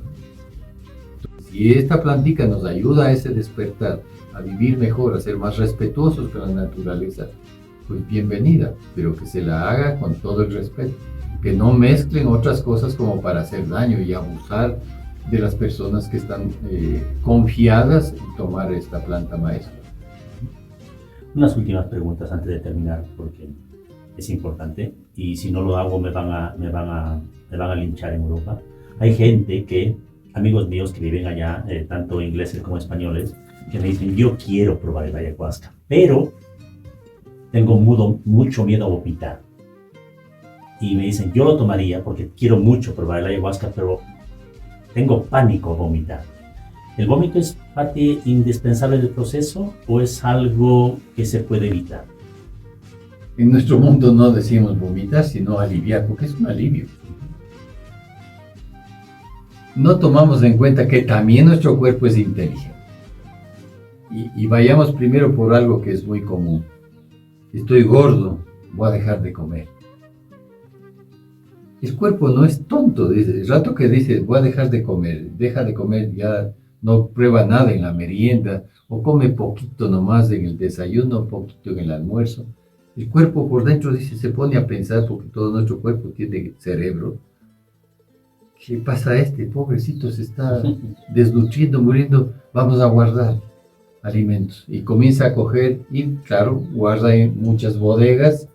B: Entonces, si esta plantica nos ayuda a ese despertar, a vivir mejor, a ser más respetuosos con la naturaleza, pues bienvenida, pero que se la haga con todo el respeto, que no mezclen otras cosas como para hacer daño y abusar de las personas que están confiadas en tomar esta planta maestra.
A: Unas últimas preguntas antes de terminar, porque es importante, y si no lo hago me van a linchar en Europa. Hay gente amigos míos que viven allá, tanto ingleses como españoles, que me dicen, yo quiero probar el ayahuasca, pero tengo mucho miedo a vomitar. Y me dicen, yo lo tomaría porque quiero mucho probar el ayahuasca, pero tengo pánico a vomitar. ¿El vómito es parte indispensable del proceso o es algo que se puede evitar?
B: En nuestro mundo no decimos vomitar, sino aliviar, porque es un alivio. No tomamos en cuenta que también nuestro cuerpo es inteligente. Y vayamos primero por algo que es muy común. Estoy gordo, voy a dejar de comer. El cuerpo no es tonto. El rato que dice voy a dejar de comer, deja de comer, ya no prueba nada en la merienda, o come poquito nomás en el desayuno, poquito en el almuerzo. El cuerpo por dentro dice, se pone a pensar, porque todo nuestro cuerpo tiene cerebro. ¿Qué pasa a este? Pobrecito, se está desnutriendo, muriendo, vamos a guardar alimentos. Y comienza a coger y, claro, guarda en muchas bodegas,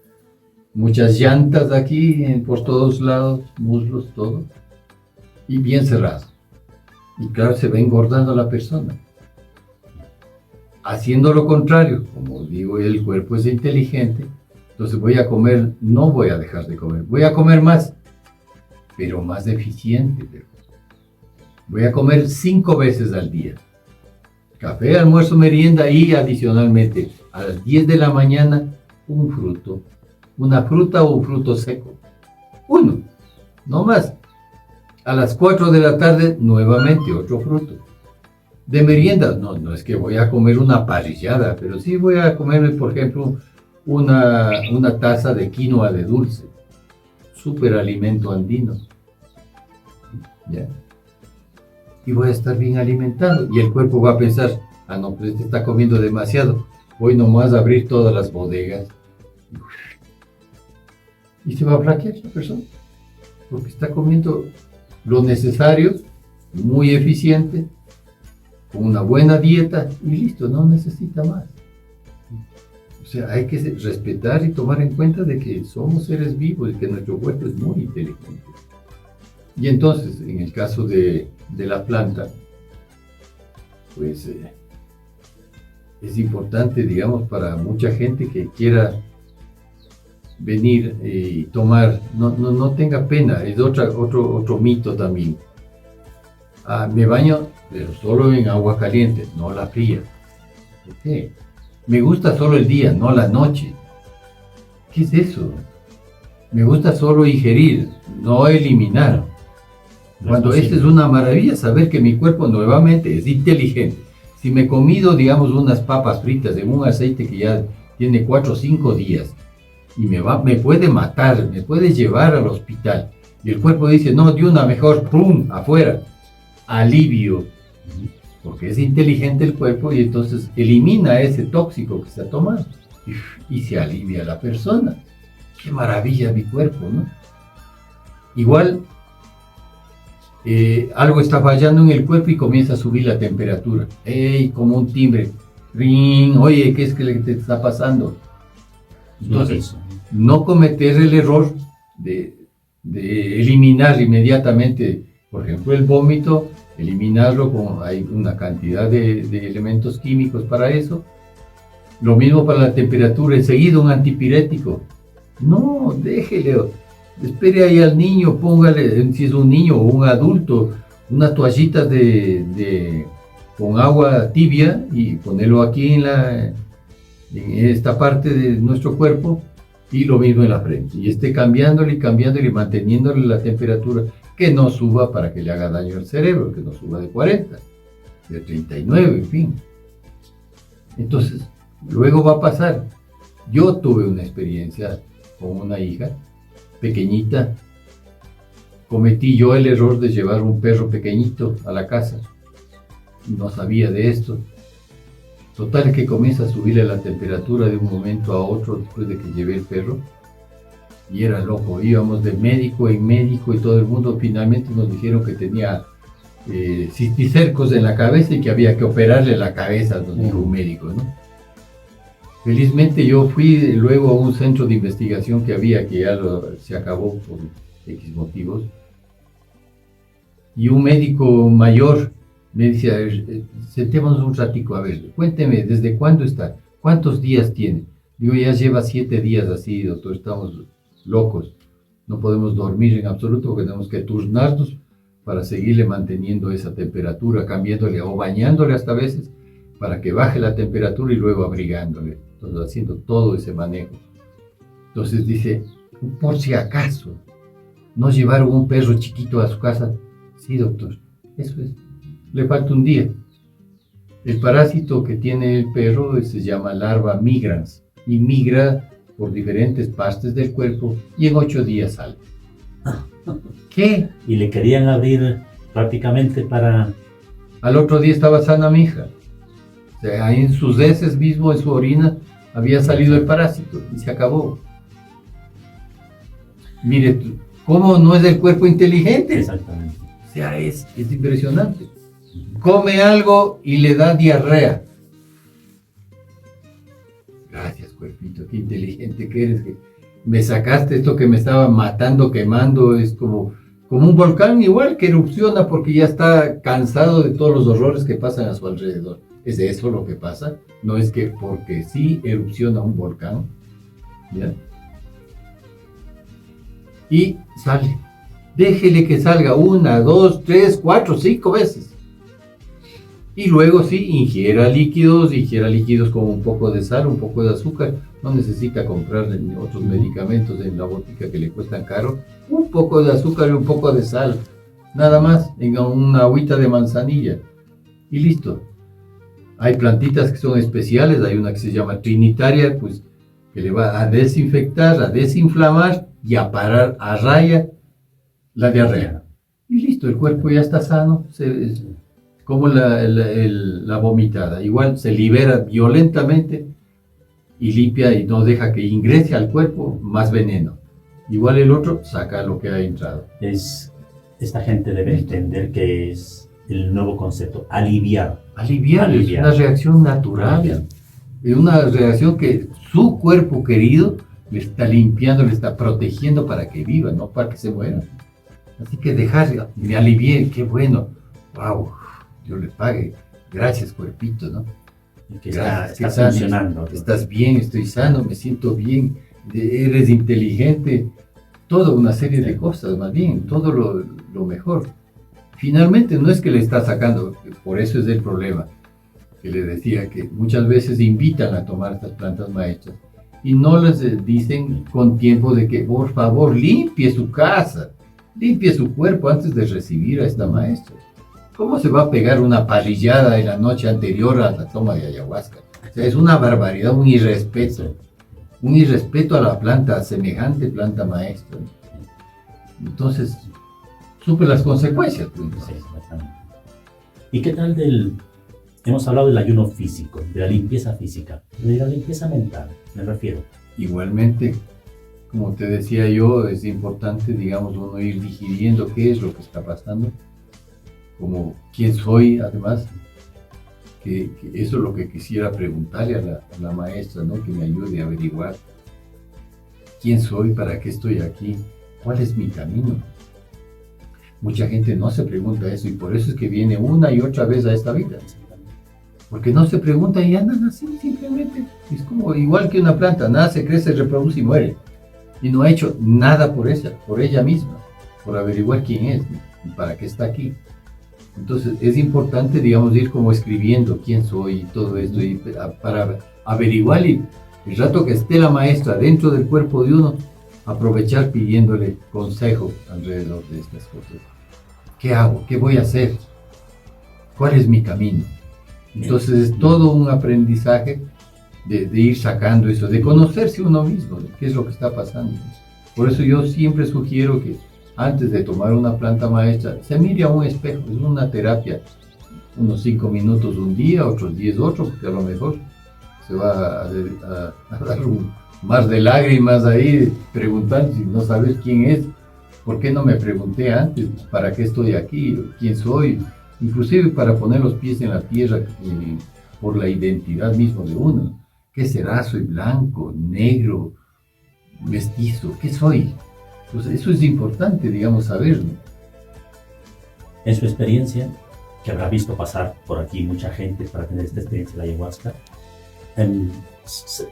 B: muchas llantas aquí, por todos lados, muslos, todo, y bien cerrado. Y claro, se va engordando la persona. Haciendo lo contrario, como digo, el cuerpo es inteligente, entonces voy a comer, no voy a dejar de comer, voy a comer más, pero más eficiente. Voy a comer 5 veces al día. Café, almuerzo, merienda y adicionalmente a las 10 de la mañana un fruto, una fruta o un fruto seco. Uno, no más. A las 4 de la tarde nuevamente otro fruto. De merienda, no es que voy a comer una parrillada, pero sí voy a comerme, por ejemplo, una taza de quinoa de dulce. Súper alimento andino. ¿Ya? Y voy a estar bien alimentado. Y el cuerpo va a pensar, no, pues este está comiendo demasiado. Voy nomás a abrir todas las bodegas. Y se va a flaquear la persona. Porque está comiendo lo necesario, muy eficiente, con una buena dieta y listo, no necesita más. O sea, hay que respetar y tomar en cuenta de que somos seres vivos y que nuestro cuerpo es muy inteligente. Y entonces, en el caso de la planta, pues es importante, digamos, para mucha gente que quiera venir y tomar, no tenga pena, es otro mito también. Me baño, pero solo en agua caliente, no la fría. ¿Por qué? Me gusta solo el día, no la noche. ¿Qué es eso? Me gusta solo ingerir, no eliminar. Cuando esto es una maravilla, saber que mi cuerpo nuevamente es inteligente. Si me he comido, digamos, unas papas fritas en un aceite que ya tiene 4 o 5 días y me puede matar, me puede llevar al hospital, y el cuerpo dice, no, de una mejor, ¡pum!, afuera. Alivio, porque es inteligente el cuerpo y entonces elimina ese tóxico que está tomando y se alivia a la persona. ¡Qué maravilla mi cuerpo!, ¿no? Igual, algo está fallando en el cuerpo y comienza a subir la temperatura. ¡Ey! Como un timbre. ¡Ring! Oye, ¿qué es que te está pasando? Entonces, no cometer el error de eliminar inmediatamente, por ejemplo, el vómito, eliminarlo, hay una cantidad de elementos químicos para eso. Lo mismo para la temperatura, enseguida un antipirético. No, déjele, espere ahí al niño, póngale, si es un niño o un adulto, unas toallitas con agua tibia y ponerlo aquí en esta parte de nuestro cuerpo, y lo mismo en la frente, y esté cambiándole y manteniéndole la temperatura, que no suba para que le haga daño al cerebro, que no suba de 40, de 39, en fin. Entonces, luego va a pasar. Yo tuve una experiencia con una hija pequeñita. Cometí yo el error de llevar un perro pequeñito a la casa. No sabía de esto. Total que comienza a subirle la temperatura de un momento a otro después de que llevé el perro. Y era loco, íbamos de médico en médico y todo el mundo finalmente nos dijeron que tenía cisticercos en la cabeza y que había que operarle la cabeza, nos dijo un médico, ¿no? Felizmente yo fui luego a un centro de investigación que había, que ya se acabó por X motivos. Y un médico mayor me decía, sentémonos un ratico, a ver, cuénteme, ¿desde cuándo está? ¿Cuántos días tiene? Digo, ya lleva 7 días así, doctor, estamos locos. No podemos dormir en absoluto porque tenemos que turnarnos para seguirle manteniendo esa temperatura, cambiándole o bañándole hasta veces para que baje la temperatura y luego abrigándole. Entonces, haciendo todo ese manejo. Entonces dice, por si acaso, ¿no llevaron un perro chiquito a su casa? Sí, doctor, eso es. Le falta un día. El parásito que tiene el perro se llama larva migrans y migra por diferentes partes del cuerpo y en 8 días sale. ¿Qué?
A: Y le querían abrir prácticamente para...
B: Al otro día estaba sana mi hija. O sea, ahí en sus heces mismo, en su orina, había salido el parásito y se acabó. Mire, ¿cómo no es el cuerpo inteligente?
A: Exactamente.
B: O sea, es impresionante. Come algo y le da diarrea. Gracias, cuerpito, qué inteligente que eres. Que me sacaste esto que me estaba matando, quemando. Es como un volcán igual que erupciona porque ya está cansado de todos los horrores que pasan a su alrededor. ¿Es eso lo que pasa? No es que porque sí erupciona un volcán, ¿ya? Y sale. Déjele que salga 1, 2, 3, 4, 5 veces. Y luego sí, ingiera líquidos con un poco de sal, un poco de azúcar. No necesita comprar otros medicamentos en la botica que le cuestan caro. Un poco de azúcar y un poco de sal. Nada más, en una agüita de manzanilla. Y listo. Hay plantitas que son especiales. Hay una que se llama trinitaria, pues, que le va a desinfectar, a desinflamar y a parar a raya la diarrea. Y listo, el cuerpo ya está sano. Como la vomitada, igual se libera violentamente y limpia y no deja que ingrese al cuerpo más veneno. Igual el otro saca lo que ha entrado.
A: Esta gente debe entender que es el nuevo concepto, aliviar.
B: Aliviar, es una reacción natural, es una reacción que su cuerpo querido le está limpiando, le está protegiendo para que viva, no para que se muera. Así que dejar, me alivié, qué bueno, wow, Dios le pague, gracias cuerpito, ¿no?
A: Y que está funcionando.
B: Estás bien, estoy sano, me siento bien, eres inteligente, toda una serie de cosas, más bien, todo lo mejor. Finalmente no es que le está sacando, por eso es el problema, que le decía que muchas veces invitan a tomar estas plantas maestras y no les dicen con tiempo de que por favor limpie su casa, limpie su cuerpo antes de recibir a esta maestra. ¿Cómo se va a pegar una parrillada en la noche anterior a la toma de ayahuasca? O sea, es una barbaridad, un irrespeto a la planta, a semejante planta maestra. Entonces, supe las consecuencias.
A: Sí, exactamente. ¿Y qué tal hemos hablado del ayuno físico, de la limpieza física, de la limpieza mental, me refiero?
B: Igualmente, como te decía yo, es importante, digamos, uno ir digiriendo qué es lo que está pasando, como quién soy, además, que eso es lo que quisiera preguntarle a la maestra, ¿no? Que me ayude a averiguar quién soy, para qué estoy aquí, cuál es mi camino. Mucha gente no se pregunta eso y por eso es que viene una y otra vez a esta vida. Porque no se pregunta y andan así simplemente. Es como igual que una planta, nace, crece, reproduce y muere. Y no ha hecho nada por ella misma, por averiguar quién es y para qué está aquí. Entonces es importante, digamos, ir como escribiendo quién soy y todo esto y para averiguar y el rato que esté la maestra dentro del cuerpo de uno, aprovechar pidiéndole consejo alrededor de estas cosas. ¿Qué hago? ¿Qué voy a hacer? ¿Cuál es mi camino? Entonces es todo un aprendizaje de ir sacando eso, de conocerse uno mismo, de qué es lo que está pasando. Por eso yo siempre sugiero que antes de tomar una planta maestra, se mire a un espejo, es una terapia, unos 5 minutos un día, otros 10 otro, porque a lo mejor se va a dar un mar de lágrimas ahí, preguntando si no sabes quién es, ¿por qué no me pregunté antes? ¿Para qué estoy aquí? ¿Quién soy? Inclusive para poner los pies en la tierra por la identidad misma de uno. ¿Qué será? ¿Soy blanco, negro, mestizo? ¿Qué soy? Pues eso es importante, digamos, saberlo.
A: En su experiencia, que habrá visto pasar por aquí mucha gente para tener esta experiencia de la ayahuasca,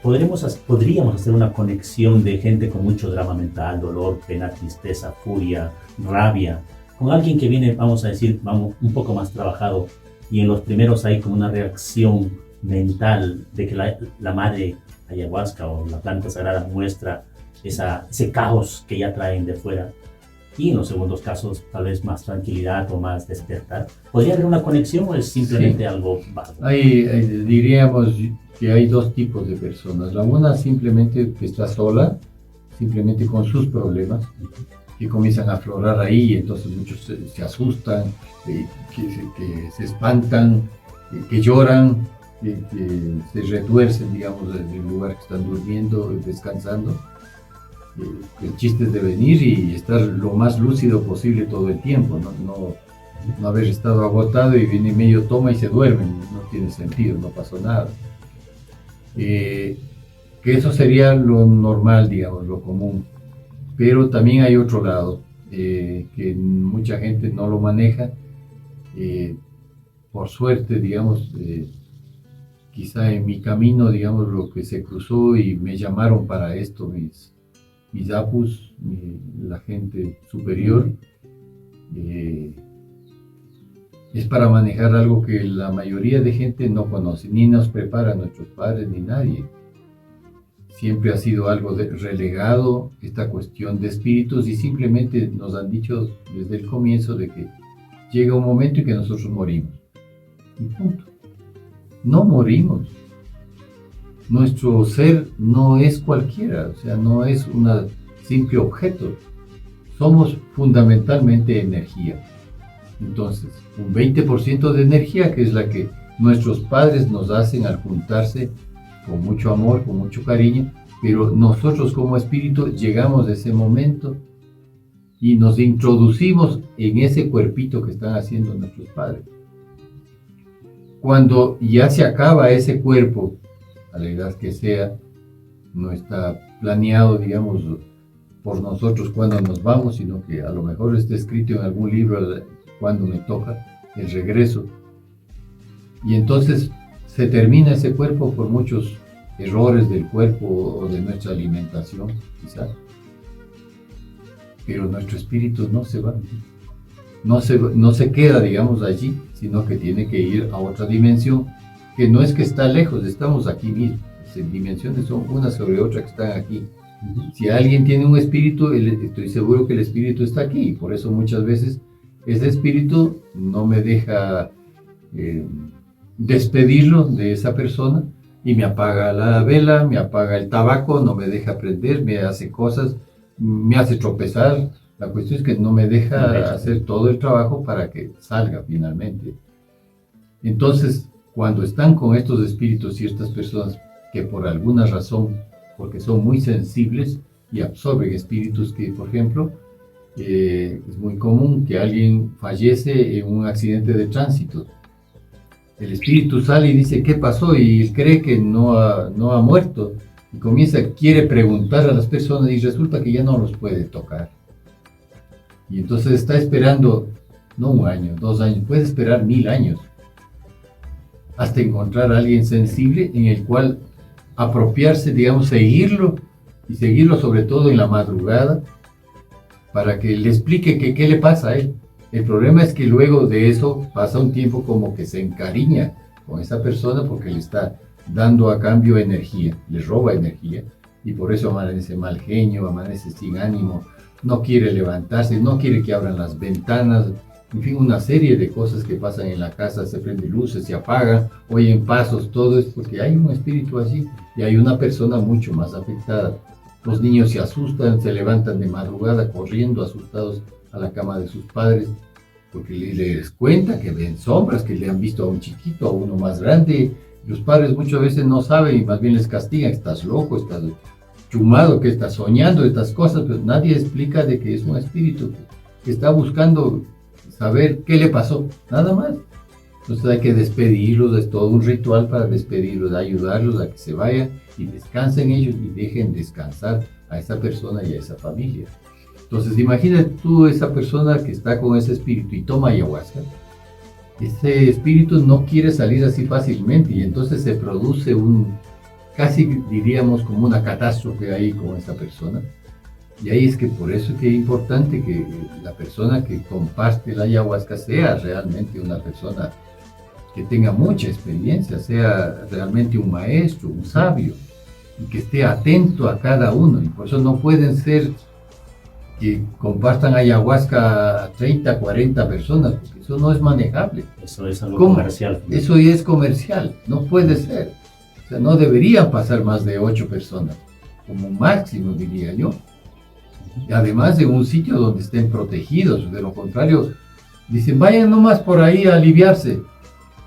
A: podríamos hacer una conexión de gente con mucho drama mental, dolor, pena, tristeza, furia, rabia, con alguien que viene, vamos a decir, un poco más trabajado y en los primeros hay como una reacción mental de que la madre ayahuasca o la planta sagrada muestra ese caos que ya traen de fuera, y en los segundos casos tal vez más tranquilidad o más despertar. ¿Podría haber una conexión o es simplemente algo vago?
B: Diríamos que hay dos tipos de personas. La una simplemente que está sola, simplemente con sus problemas, que comienzan a aflorar ahí, y entonces muchos se asustan, que se espantan, que lloran, que se retuercen, digamos, del lugar que están durmiendo, descansando. El chiste es de venir y estar lo más lúcido posible todo el tiempo, no haber estado agotado y viene medio toma y se duermen, no tiene sentido, no pasó nada. Que eso sería lo normal, digamos, lo común. Pero también hay otro lado, que mucha gente no lo maneja. Por suerte, digamos, quizá en mi camino, digamos, lo que se cruzó y me llamaron para esto, mis apus, la gente superior, es para manejar algo que la mayoría de gente no conoce, ni nos prepara nuestros padres ni nadie. Siempre ha sido algo relegado, esta cuestión de espíritus, y simplemente nos han dicho desde el comienzo de que llega un momento en que nosotros morimos. Y punto. No morimos. Nuestro ser no es cualquiera, o sea, no es un simple objeto. Somos fundamentalmente energía. Entonces, un 20% de energía, que es la que nuestros padres nos hacen al juntarse con mucho amor, con mucho cariño, pero nosotros como espíritu llegamos a ese momento y nos introducimos en ese cuerpito que están haciendo nuestros padres. Cuando ya se acaba ese cuerpo, a la edad que sea, no está planeado, digamos, por nosotros cuando nos vamos, sino que a lo mejor está escrito en algún libro cuando me toca el regreso. Y entonces se termina ese cuerpo por muchos errores del cuerpo o de nuestra alimentación, quizás. Pero nuestro espíritu no se va, no se queda, digamos, allí, sino que tiene que ir a otra dimensión, que no es que está lejos, estamos aquí mismo. Las dimensiones son una sobre otra que están aquí. Si alguien tiene un espíritu, estoy seguro que el espíritu está aquí, y por eso muchas veces ese espíritu no me deja despedirlo de esa persona, y me apaga la vela, me apaga el tabaco, no me deja prender, me hace cosas, me hace tropezar. La cuestión es que no me deja hacer todo el trabajo para que salga finalmente. Entonces, cuando están con estos espíritus ciertas personas que por alguna razón, porque son muy sensibles y absorben espíritus que, por ejemplo, es muy común que alguien fallece en un accidente de tránsito. El espíritu sale y dice, ¿qué pasó? Y él cree que no ha muerto. Y quiere preguntar a las personas y resulta que ya no los puede tocar. Y entonces está esperando, no 1 año, 2 años, puede esperar 1000 años. Hasta encontrar a alguien sensible en el cual apropiarse, digamos, seguirlo, y seguirlo sobre todo en la madrugada, para que le explique qué le pasa a él. El problema es que luego de eso pasa un tiempo como que se encariña con esa persona porque le está dando a cambio energía, le roba energía, y por eso amanece mal genio, amanece sin ánimo, no quiere levantarse, no quiere que abran las ventanas, en fin, una serie de cosas que pasan en la casa, se prenden luces, se apagan, oyen pasos, todo es porque hay un espíritu allí y hay una persona mucho más afectada. Los niños se asustan, se levantan de madrugada corriendo asustados a la cama de sus padres porque les cuenta que ven sombras, que le han visto a un chiquito, a uno más grande. Los padres muchas veces no saben y más bien les castigan, estás loco, estás chumado, que estás soñando estas cosas, pero nadie explica de que es un espíritu que está buscando saber qué le pasó, nada más. Entonces hay que despedirlos, es todo un ritual para despedirlos, ayudarlos a que se vayan y descansen ellos y dejen descansar a esa persona y a esa familia. Entonces imagínate tú esa persona que está con ese espíritu y toma ayahuasca. Ese espíritu no quiere salir así fácilmente y entonces se produce casi diríamos como una catástrofe ahí con esa persona. Y ahí es que por eso es que es importante que la persona que comparte la ayahuasca sea realmente una persona que tenga mucha experiencia, sea realmente un maestro, un sabio, y que esté atento a cada uno. Y por eso no pueden ser que compartan ayahuasca a 30, 40 personas, porque eso no es manejable.
A: Eso es algo comercial.
B: Eso ya es comercial, no puede ser. O sea, no deberían pasar más de 8 personas, como máximo diría yo. Y además de un sitio donde estén protegidos, de lo contrario, dicen, vayan nomás por ahí a aliviarse.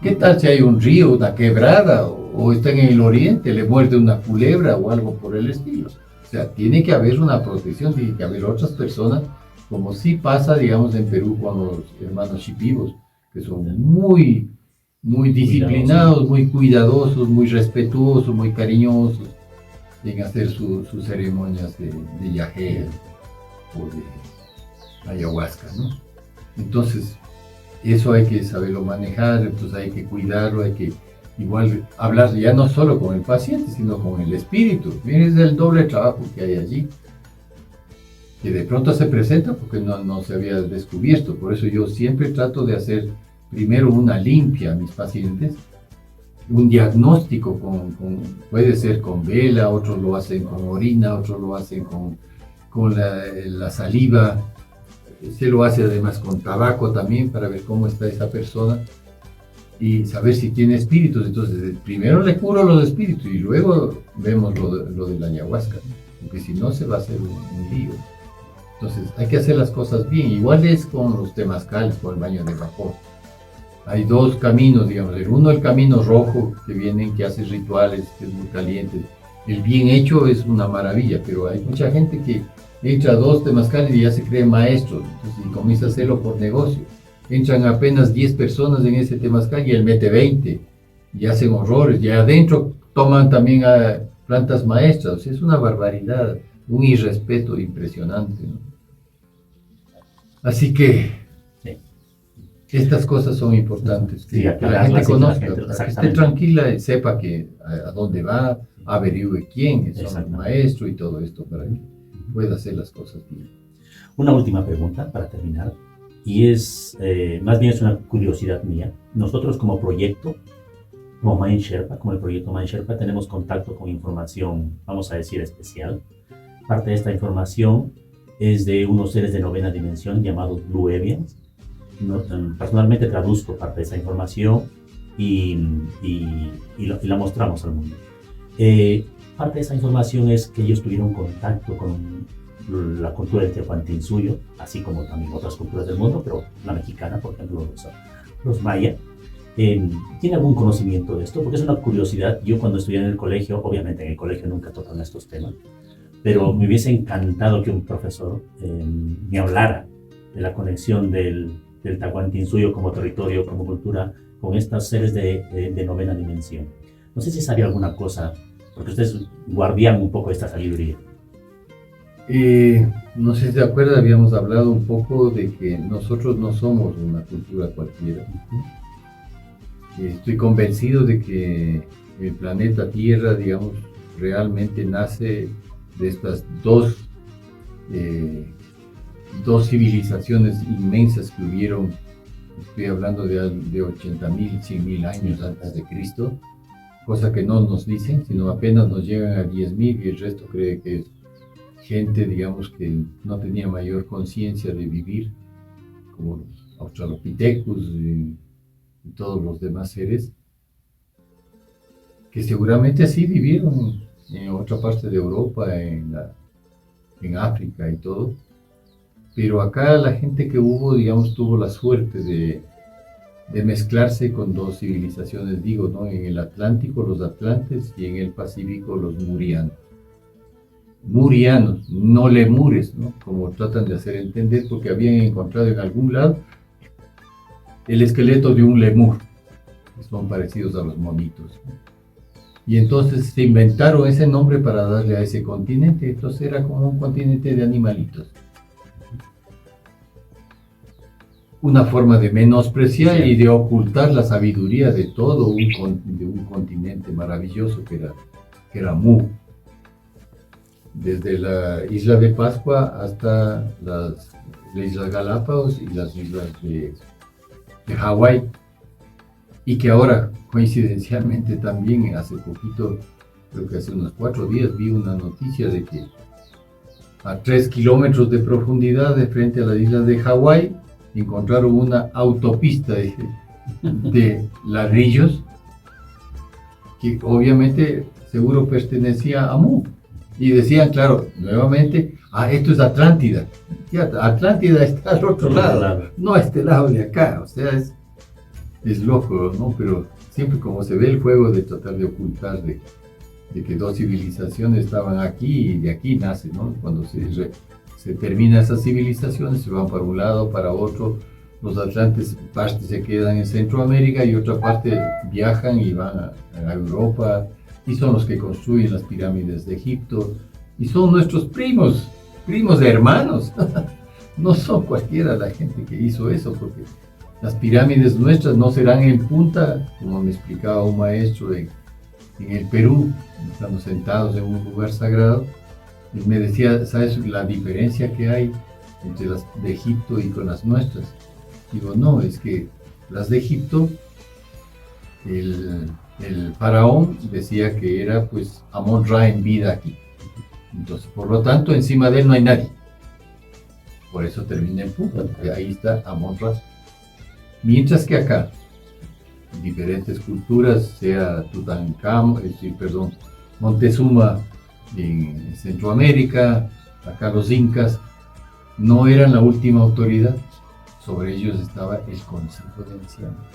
B: ¿Qué tal si hay un río, una quebrada, o están en el oriente, le muerde una culebra o algo por el estilo? O sea, tiene que haber una protección, tiene que haber otras personas, como sí pasa, digamos, en Perú con los hermanos Shipibos, que son muy disciplinados, muy cuidadosos, muy respetuosos, muy cariñosos en hacer sus ceremonias de yagé o de ayahuasca, ¿no? Entonces, eso hay que saberlo manejar, entonces hay que cuidarlo, hay que igual hablar ya no solo con el paciente, sino con el espíritu. Miren, es el doble trabajo que hay allí, que de pronto se presenta porque no se había descubierto. Por eso yo siempre trato de hacer primero una limpia a mis pacientes, un diagnóstico puede ser con vela, otros lo hacen con orina, otros lo hacen con la saliva, se lo hace además con tabaco también para ver cómo está esa persona y saber si tiene espíritus. Entonces primero le curo los espíritus y luego vemos lo de la ayahuasca, porque si no se va a hacer un lío. Entonces hay que hacer las cosas bien, igual es con los temazcales, con el baño de vapor. Hay 2 caminos, digamos, el camino rojo, que hace rituales, que es muy caliente. El bien hecho es una maravilla, pero hay mucha gente que Entra 2 temazcales y ya se cree maestro, entonces, y comienza a hacerlo por negocio. Entran apenas 10 personas en ese temazcal y él mete 20 y hacen horrores. Y adentro toman también a plantas maestras. O sea, es una barbaridad, un irrespeto impresionante, ¿no? Así que
A: Sí.
B: estas cosas son importantes, que,
A: Sí,
B: que la gente
A: aclararlas y que la
B: conozca,
A: gente-
B: que esté
A: exactamente.
B: tranquila y sepa que a dónde va, averigüe quién es el
A: Exactamente.
B: maestro y todo esto para que pueda hacer las cosas bien.
A: Una última pregunta para terminar, y es, más bien es una curiosidad mía. Nosotros como proyecto, como Mind Sherpa, como el proyecto Mind Sherpa, tenemos contacto con información, vamos a decir, especial. Parte de esta información es de unos seres de novena dimensión llamados Blue Evians. Personalmente traduzco parte de esa información y la mostramos al mundo. Parte de esa información es que ellos tuvieron contacto con la cultura del Teopantinsuyo, así como también otras culturas del mundo, pero la mexicana, por ejemplo, los maya. ¿Tiene algún conocimiento de esto? Porque es una curiosidad. Yo cuando estudié en el colegio, obviamente en el colegio nunca tocan estos temas, pero me hubiese encantado que un profesor me hablara de la conexión del Tahuantinsuyo como territorio, como cultura, con estos seres de novena dimensión. No sé si sabía alguna cosa, porque ustedes guardian un poco esta sabiduría.
B: No sé si te acuerdas, habíamos hablado un poco de que nosotros no somos una cultura cualquiera. Estoy convencido de que el planeta Tierra, digamos, realmente nace de estas dos civilizaciones inmensas que hubieron. Estoy hablando de 80.000, 100.000 años antes de Cristo, cosa que no nos dicen, sino apenas nos llegan a 10.000 y el resto cree que es gente, digamos, que no tenía mayor conciencia de vivir, como los australopithecus y todos los demás seres, que seguramente sí vivieron en otra parte de Europa, en África y todo, pero acá la gente que hubo, digamos, tuvo la suerte de mezclarse con dos civilizaciones, digo, ¿no? En el Atlántico los atlantes y en el Pacífico los murianos. Murianos, no lemures, ¿no? Como tratan de hacer entender, porque habían encontrado en algún lado el esqueleto de un lemur, que son parecidos a los monitos, ¿no? Y entonces se inventaron ese nombre para darle a ese continente. Entonces era como un continente de animalitos. Una forma de menospreciar y de ocultar la sabiduría de todo un continente maravilloso que era Mu. Desde la isla de Pascua hasta las Islas Galápagos y las islas de Hawái. Y que ahora, coincidencialmente también, hace poquito, creo que hace unos 4 días, vi una noticia de que a 3 kilómetros de profundidad de frente a la isla de Hawái encontraron una autopista de ladrillos que obviamente seguro pertenecía a Mu. Y decían, claro, nuevamente, esto es Atlántida. Ya, Atlántida está al otro lado, no a este lado de acá. O sea, es loco, ¿no? Pero siempre como se ve el juego de tratar de ocultar de que dos civilizaciones estaban aquí y de aquí nace, ¿no? Cuando se termina esas civilizaciones, se van para un lado, para otro. Los atlantes, parte se quedan en Centroamérica y otra parte viajan y van a Europa, y son los que construyen las pirámides de Egipto, y son nuestros primos hermanos. No son cualquiera la gente que hizo eso, porque las pirámides nuestras no serán en punta, como me explicaba un maestro en el Perú, estando sentados en un lugar sagrado, y me decía, ¿sabes la diferencia que hay entre las de Egipto y con las nuestras? Digo, no, es que las de Egipto, el faraón decía que era pues Amon-Ra en vida aquí. Entonces, por lo tanto, encima de él no hay nadie. Por eso termina en punta, porque ahí está Amon-Ra. Mientras que acá, diferentes culturas, sea Montezuma en Centroamérica, acá los incas, no eran la última autoridad. Sobre ellos estaba el Consejo de Ancianos.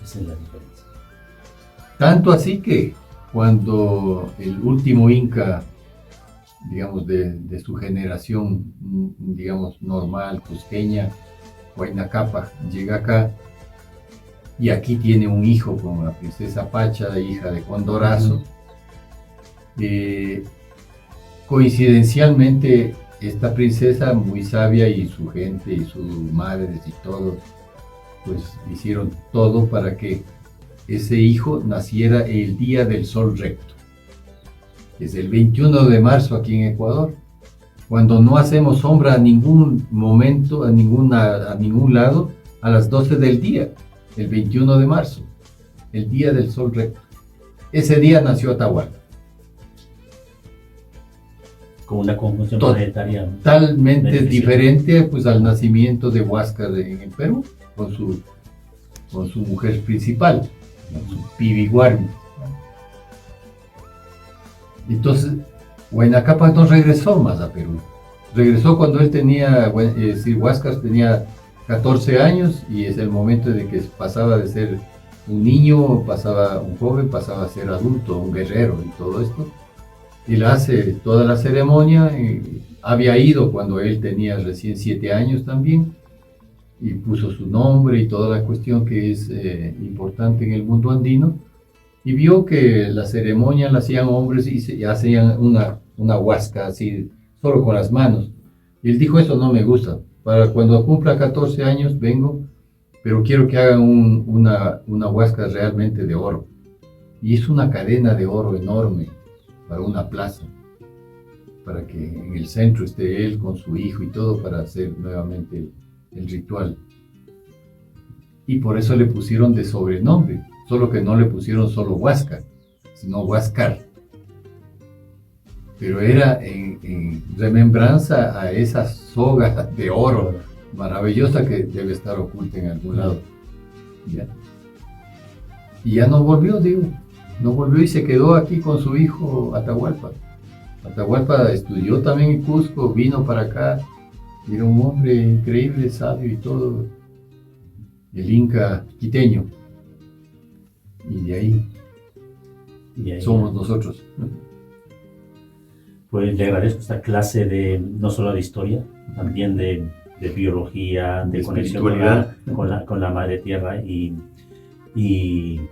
A: Esa es la diferencia.
B: Tanto así que cuando el último inca digamos, de su generación, digamos, normal, cusqueña, Huayna Cápac, llega acá y aquí tiene un hijo con la princesa Pacha, hija de Condorazo. Coincidencialmente, esta princesa muy sabia y su gente y sus madres y todos, pues hicieron todo para que ese hijo naciera el día del sol recto. Es el 21 de marzo aquí en Ecuador, cuando no hacemos sombra a ningún momento, a ningún lado, a las 12 del día, el 21 de marzo, el día del sol recto. Ese día nació Atahualpa.
A: Con una conjunción planetaria
B: totalmente diferente pues, al nacimiento de Huáscar en el Perú, con su mujer principal, su Pibihuarmi. Entonces, Huayna Cápac no regresó más a Perú. Regresó cuando él tenía, Huáscar tenía 14 años y es el momento de que pasaba de ser un niño, un joven, pasaba a ser adulto, un guerrero y todo esto. Y le hace toda la ceremonia. Había ido cuando él tenía recién 7 años también y puso su nombre y toda la cuestión que es importante en el mundo andino, y vio que la ceremonia la hacían hombres y hacían una huasca así, solo con las manos. Y él dijo, eso no me gusta, para cuando cumpla 14 años vengo, pero quiero que hagan una huasca realmente de oro. Y hizo una cadena de oro enorme para una plaza, para que en el centro esté él con su hijo y todo, para hacer nuevamente el ritual. Y por eso le pusieron de sobrenombre, solo que no le pusieron solo Huáscar, sino Huáscar. Pero era en remembranza a esa soga de oro maravillosa que debe estar oculta en algún lado. ¿Ya? Y ya no volvió, no volvió y se quedó aquí con su hijo Atahualpa. Atahualpa estudió también en Cusco, vino para acá, era un hombre increíble, sabio y todo, el Inca quiteño. Y de ahí somos nosotros.
A: Pues le agradezco esta clase no solo de historia, también de biología, de conexión con la madre tierra y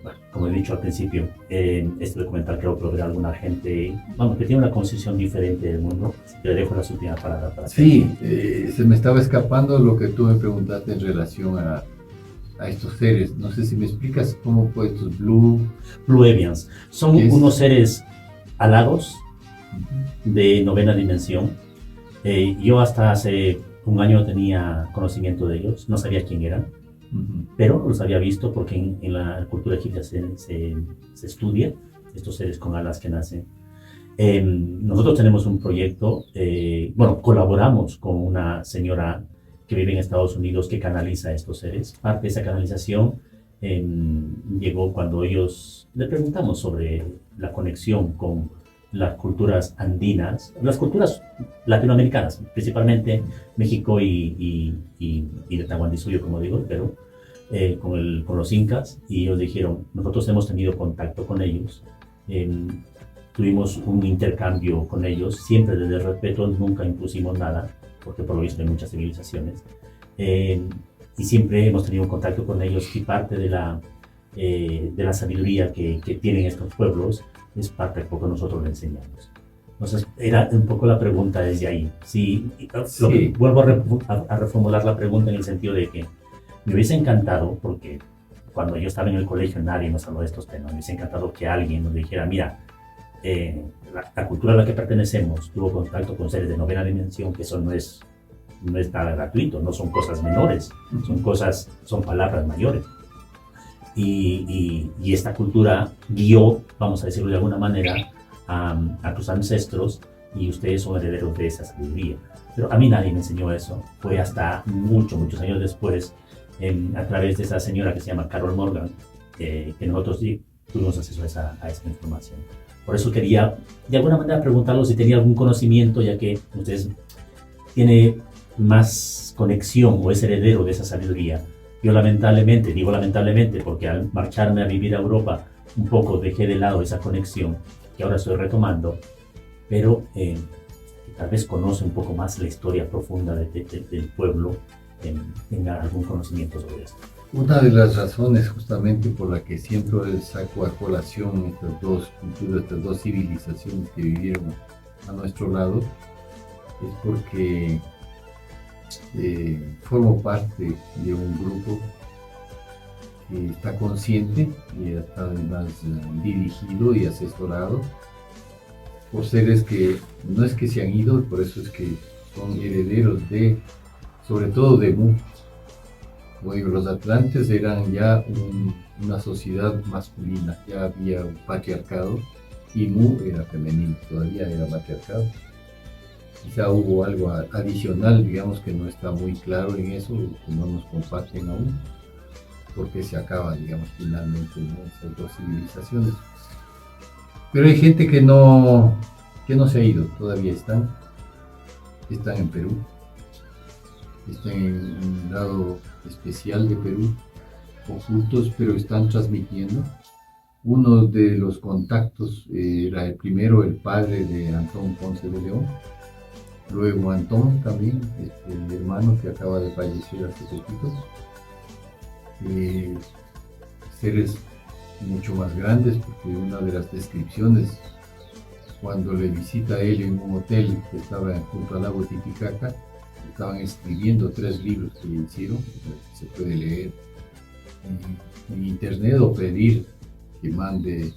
A: bueno, como he dicho al principio, este documental creo que logra alguna gente, que tiene una concepción diferente del mundo. Le dejo las últimas palabras para
B: sí, se me estaba escapando lo que tú me preguntaste en relación a estos seres. No sé si me explicas cómo fue estos Blue
A: Evians. Son unos seres alados de 9ª dimensión. Yo hasta hace un año tenía conocimiento de ellos, no sabía quién eran, pero los había visto porque en la cultura egipcia se estudia estos seres con alas que nacen. Nosotros tenemos un proyecto, colaboramos con una señora que vive en Estados Unidos que canaliza a estos seres. Parte de esa canalización llegó cuando le preguntamos sobre la conexión con las culturas andinas, las culturas latinoamericanas, principalmente México y de Tahuantinsuyo, como digo, Perú, con los incas, y ellos dijeron, nosotros hemos tenido contacto con ellos, tuvimos un intercambio con ellos, siempre desde el respeto, nunca impusimos nada, porque por lo visto hay muchas civilizaciones, y siempre hemos tenido un contacto con ellos, y parte de la sabiduría que tienen estos pueblos es parte de lo que nosotros le enseñamos. Entonces, era un poco la pregunta desde ahí. Vuelvo a reformular la pregunta en el sentido de que me hubiese encantado, porque cuando yo estaba en el colegio nadie nos habló de estos temas, me hubiese encantado que alguien nos dijera, mira, la cultura a la que pertenecemos tuvo contacto con seres de 9ª dimensión, que eso no es nada gratuito, no son cosas menores, son palabras mayores. Y esta cultura guió, vamos a decirlo de alguna manera, a tus ancestros, y ustedes son herederos de esa sabiduría. Pero a mí nadie me enseñó eso. Fue hasta muchos años después, a través de esa señora que se llama Carol Morgan, que nosotros tuvimos acceso a esa información. Por eso quería, de alguna manera, preguntarlo si tenía algún conocimiento, ya que ustedes tiene más conexión o es heredero de esa sabiduría. Yo lamentablemente, digo lamentablemente, porque al marcharme a vivir a Europa, un poco dejé de lado esa conexión, que ahora estoy retomando, pero tal vez conoce un poco más la historia profunda del pueblo, tenga algún conocimiento sobre esto.
B: Una de las razones justamente por la que siempre saco a colación estas dos culturas, estas dos civilizaciones que vivieron a nuestro lado, es porque formo parte de un grupo que está consciente y está además dirigido y asesorado por seres que no es que se han ido, por eso es que son herederos sobre todo de Mu. Bueno, los atlantes eran ya una sociedad masculina, ya había un patriarcado y Mu era femenino, todavía era matriarcado. Quizá hubo algo adicional, digamos, que no está muy claro en eso, que no nos comparten aún, porque se acaba, digamos, finalmente, ¿no?, esas dos civilizaciones. Pero hay gente que no se ha ido, todavía están en Perú, están en un lado especial de Perú, ocultos, pero están transmitiendo. Uno de los contactos era el primero, el padre de Antón Ponce de León, luego Antón también, el hermano que acaba de fallecer hace poquito. Seres mucho más grandes, porque una de las descripciones cuando le visita a él en un hotel que estaba junto al lago Titicaca, estaban escribiendo 3 libros que le hicieron, se puede leer en internet o pedir que mande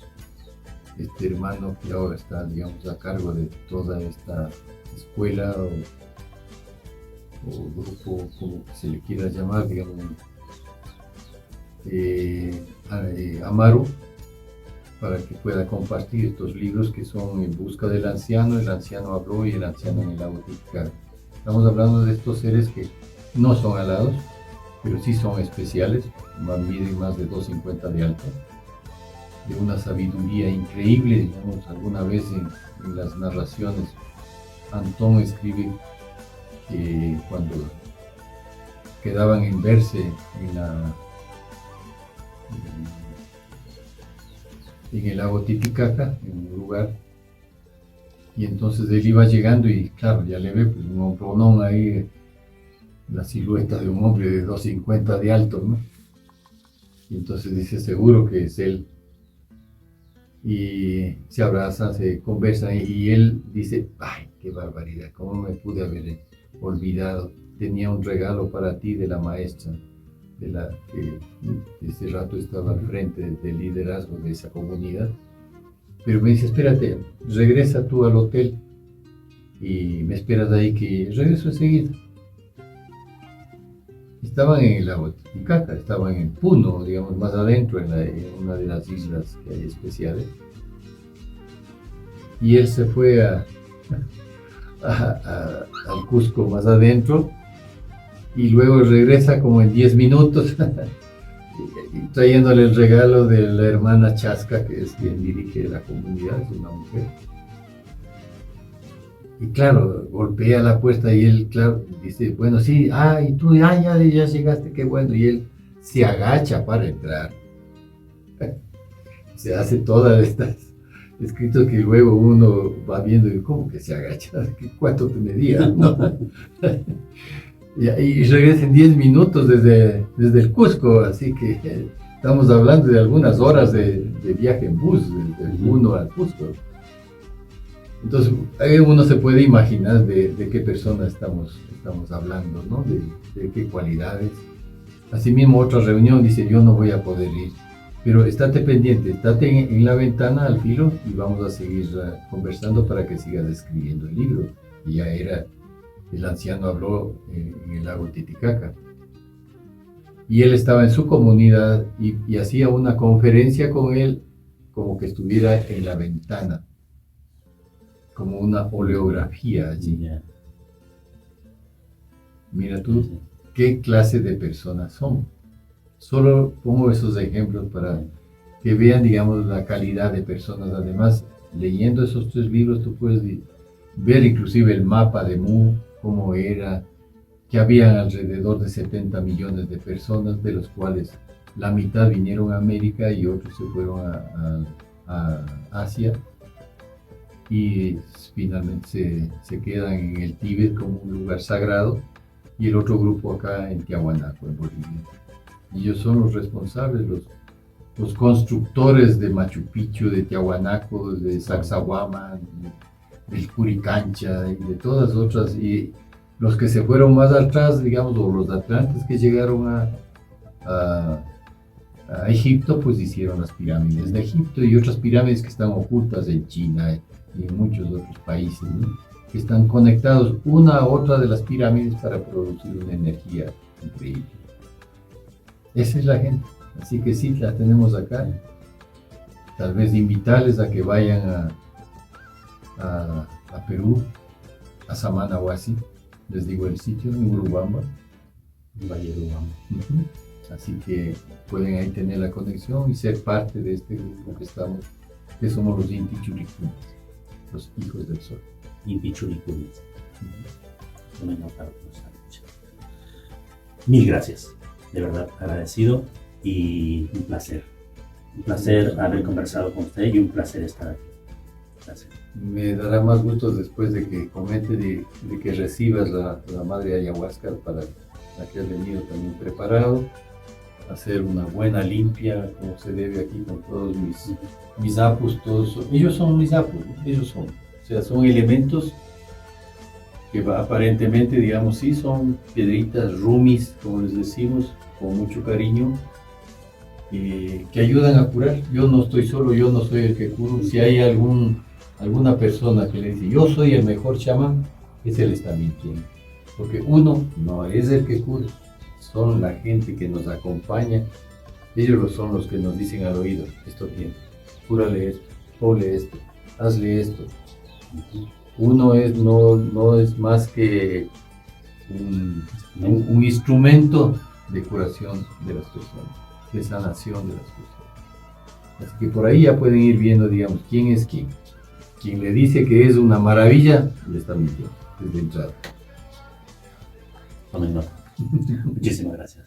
B: este hermano que ahora está, digamos, a cargo de toda esta escuela o grupo, como se le quiera llamar, digamos, Amaru, para que pueda compartir estos libros que son En busca del anciano, El anciano habló y El anciano en el lago Titicaca. Estamos hablando de estos seres que no son alados, pero sí son especiales, miden más de 2,50 de alto, de una sabiduría increíble. Digamos, alguna vez en las narraciones Antón escribe que cuando quedaban en verse en el lago Titicaca, en un lugar, y entonces él iba llegando y claro, ya le ve pues, un hombronón ahí, la silueta de un hombre de 2,50 de alto, ¿no? Y entonces dice, seguro que es él. Y se abrazan, se conversan y él dice, ay, qué barbaridad, cómo me pude haber olvidado. Tenía un regalo para ti de la maestra, de la que ese rato estaba al frente del liderazgo de esa comunidad. Pero me dice, espérate, regresa tú al hotel y me esperas ahí que regreso enseguida. Estaban en el lago Titicaca, estaban en Puno, digamos, más adentro, en una de las islas que hay especiales. Y él se fue al Cusco más adentro y luego regresa como en 10 minutos trayéndole el regalo de la hermana Chasca, que es quien dirige la comunidad, es una mujer. Y claro, golpea la puerta y él, claro, dice, bueno, sí, y tú ya llegaste, qué bueno. Y él se agacha para entrar. Se hace todas estas escritos que luego uno va viendo y ¿cómo que se agacha? ¿Cuánto te medía? ¿No? Y regresa en 10 minutos desde el Cusco, así que estamos hablando de algunas horas de viaje en bus, desde el Puno al Cusco. Entonces, uno se puede imaginar de qué persona estamos hablando, ¿no? De qué cualidades. Asimismo, otra reunión dice, yo no voy a poder ir, pero estate pendiente, estate en la ventana al filo y vamos a seguir conversando para que sigas escribiendo el libro. Y ya era, el anciano habló en el lago Titicaca. Y él estaba en su comunidad y hacía una conferencia con él como que estuviera en la ventana, como una oleografía allí.
A: Yeah.
B: Mira tú qué clase de personas son. Solo pongo esos ejemplos para que vean, digamos, la calidad de personas. Además, leyendo esos 3 libros, tú puedes ver inclusive el mapa de Mu, cómo era, que habían alrededor de 70 millones de personas, de los cuales la mitad vinieron a América y otros se fueron a Asia. y finalmente se quedan en el Tíbet como un lugar sagrado, y el otro grupo acá en Tiahuanaco, en Bolivia. Y ellos son los responsables, los constructores de Machu Picchu, de Tiahuanaco, de Sacsayhuamán, del Curicancha y de todas otras. Y los que se fueron más atrás, digamos, o los atlantes que llegaron a Egipto, pues hicieron las pirámides de Egipto y otras pirámides que están ocultas en China y en muchos otros países, ¿no? Que están conectados una a otra de las pirámides para producir una energía increíble. Esa es la gente. Así que sí, la tenemos acá. Tal vez invitarles a que vayan a Perú, a Samanahuasi, les digo el sitio, en Urubamba.
A: Valle de Urubamba.
B: Así que pueden ahí tener la conexión y ser parte de este grupo que somos los Inti Churicunas, los hijos del sol.
A: Inti Churicunas. Mil gracias, de verdad agradecido y un placer. Un placer haber conversado con usted y un placer estar aquí. Gracias.
B: Me dará más gusto después de que comente de que recibas la madre ayahuasca para la que has venido también preparado. Hacer una buena limpia como se debe aquí con todos mis apus, ellos son mis apus, ¿no? Ellos son, o sea, son elementos que aparentemente, digamos, sí, son piedritas, rumis, como les decimos, con mucho cariño, que ayudan a curar. Yo no estoy solo, yo no soy el que curo. Si hay alguna persona que le dice, yo soy el mejor chamán, ese le está mintiendo, porque uno no es el que cura. Son la gente que nos acompaña, ellos son los que nos dicen al oído, esto tiene, cúrale esto, ponle esto, hazle esto. Uno no es más que un instrumento de curación de las personas, de sanación de las personas. Así que por ahí ya pueden ir viendo, digamos, quién es quién. Quien le dice que es una maravilla, le está mintiendo desde entrada.
A: Tomen nota. Muchísimas gracias.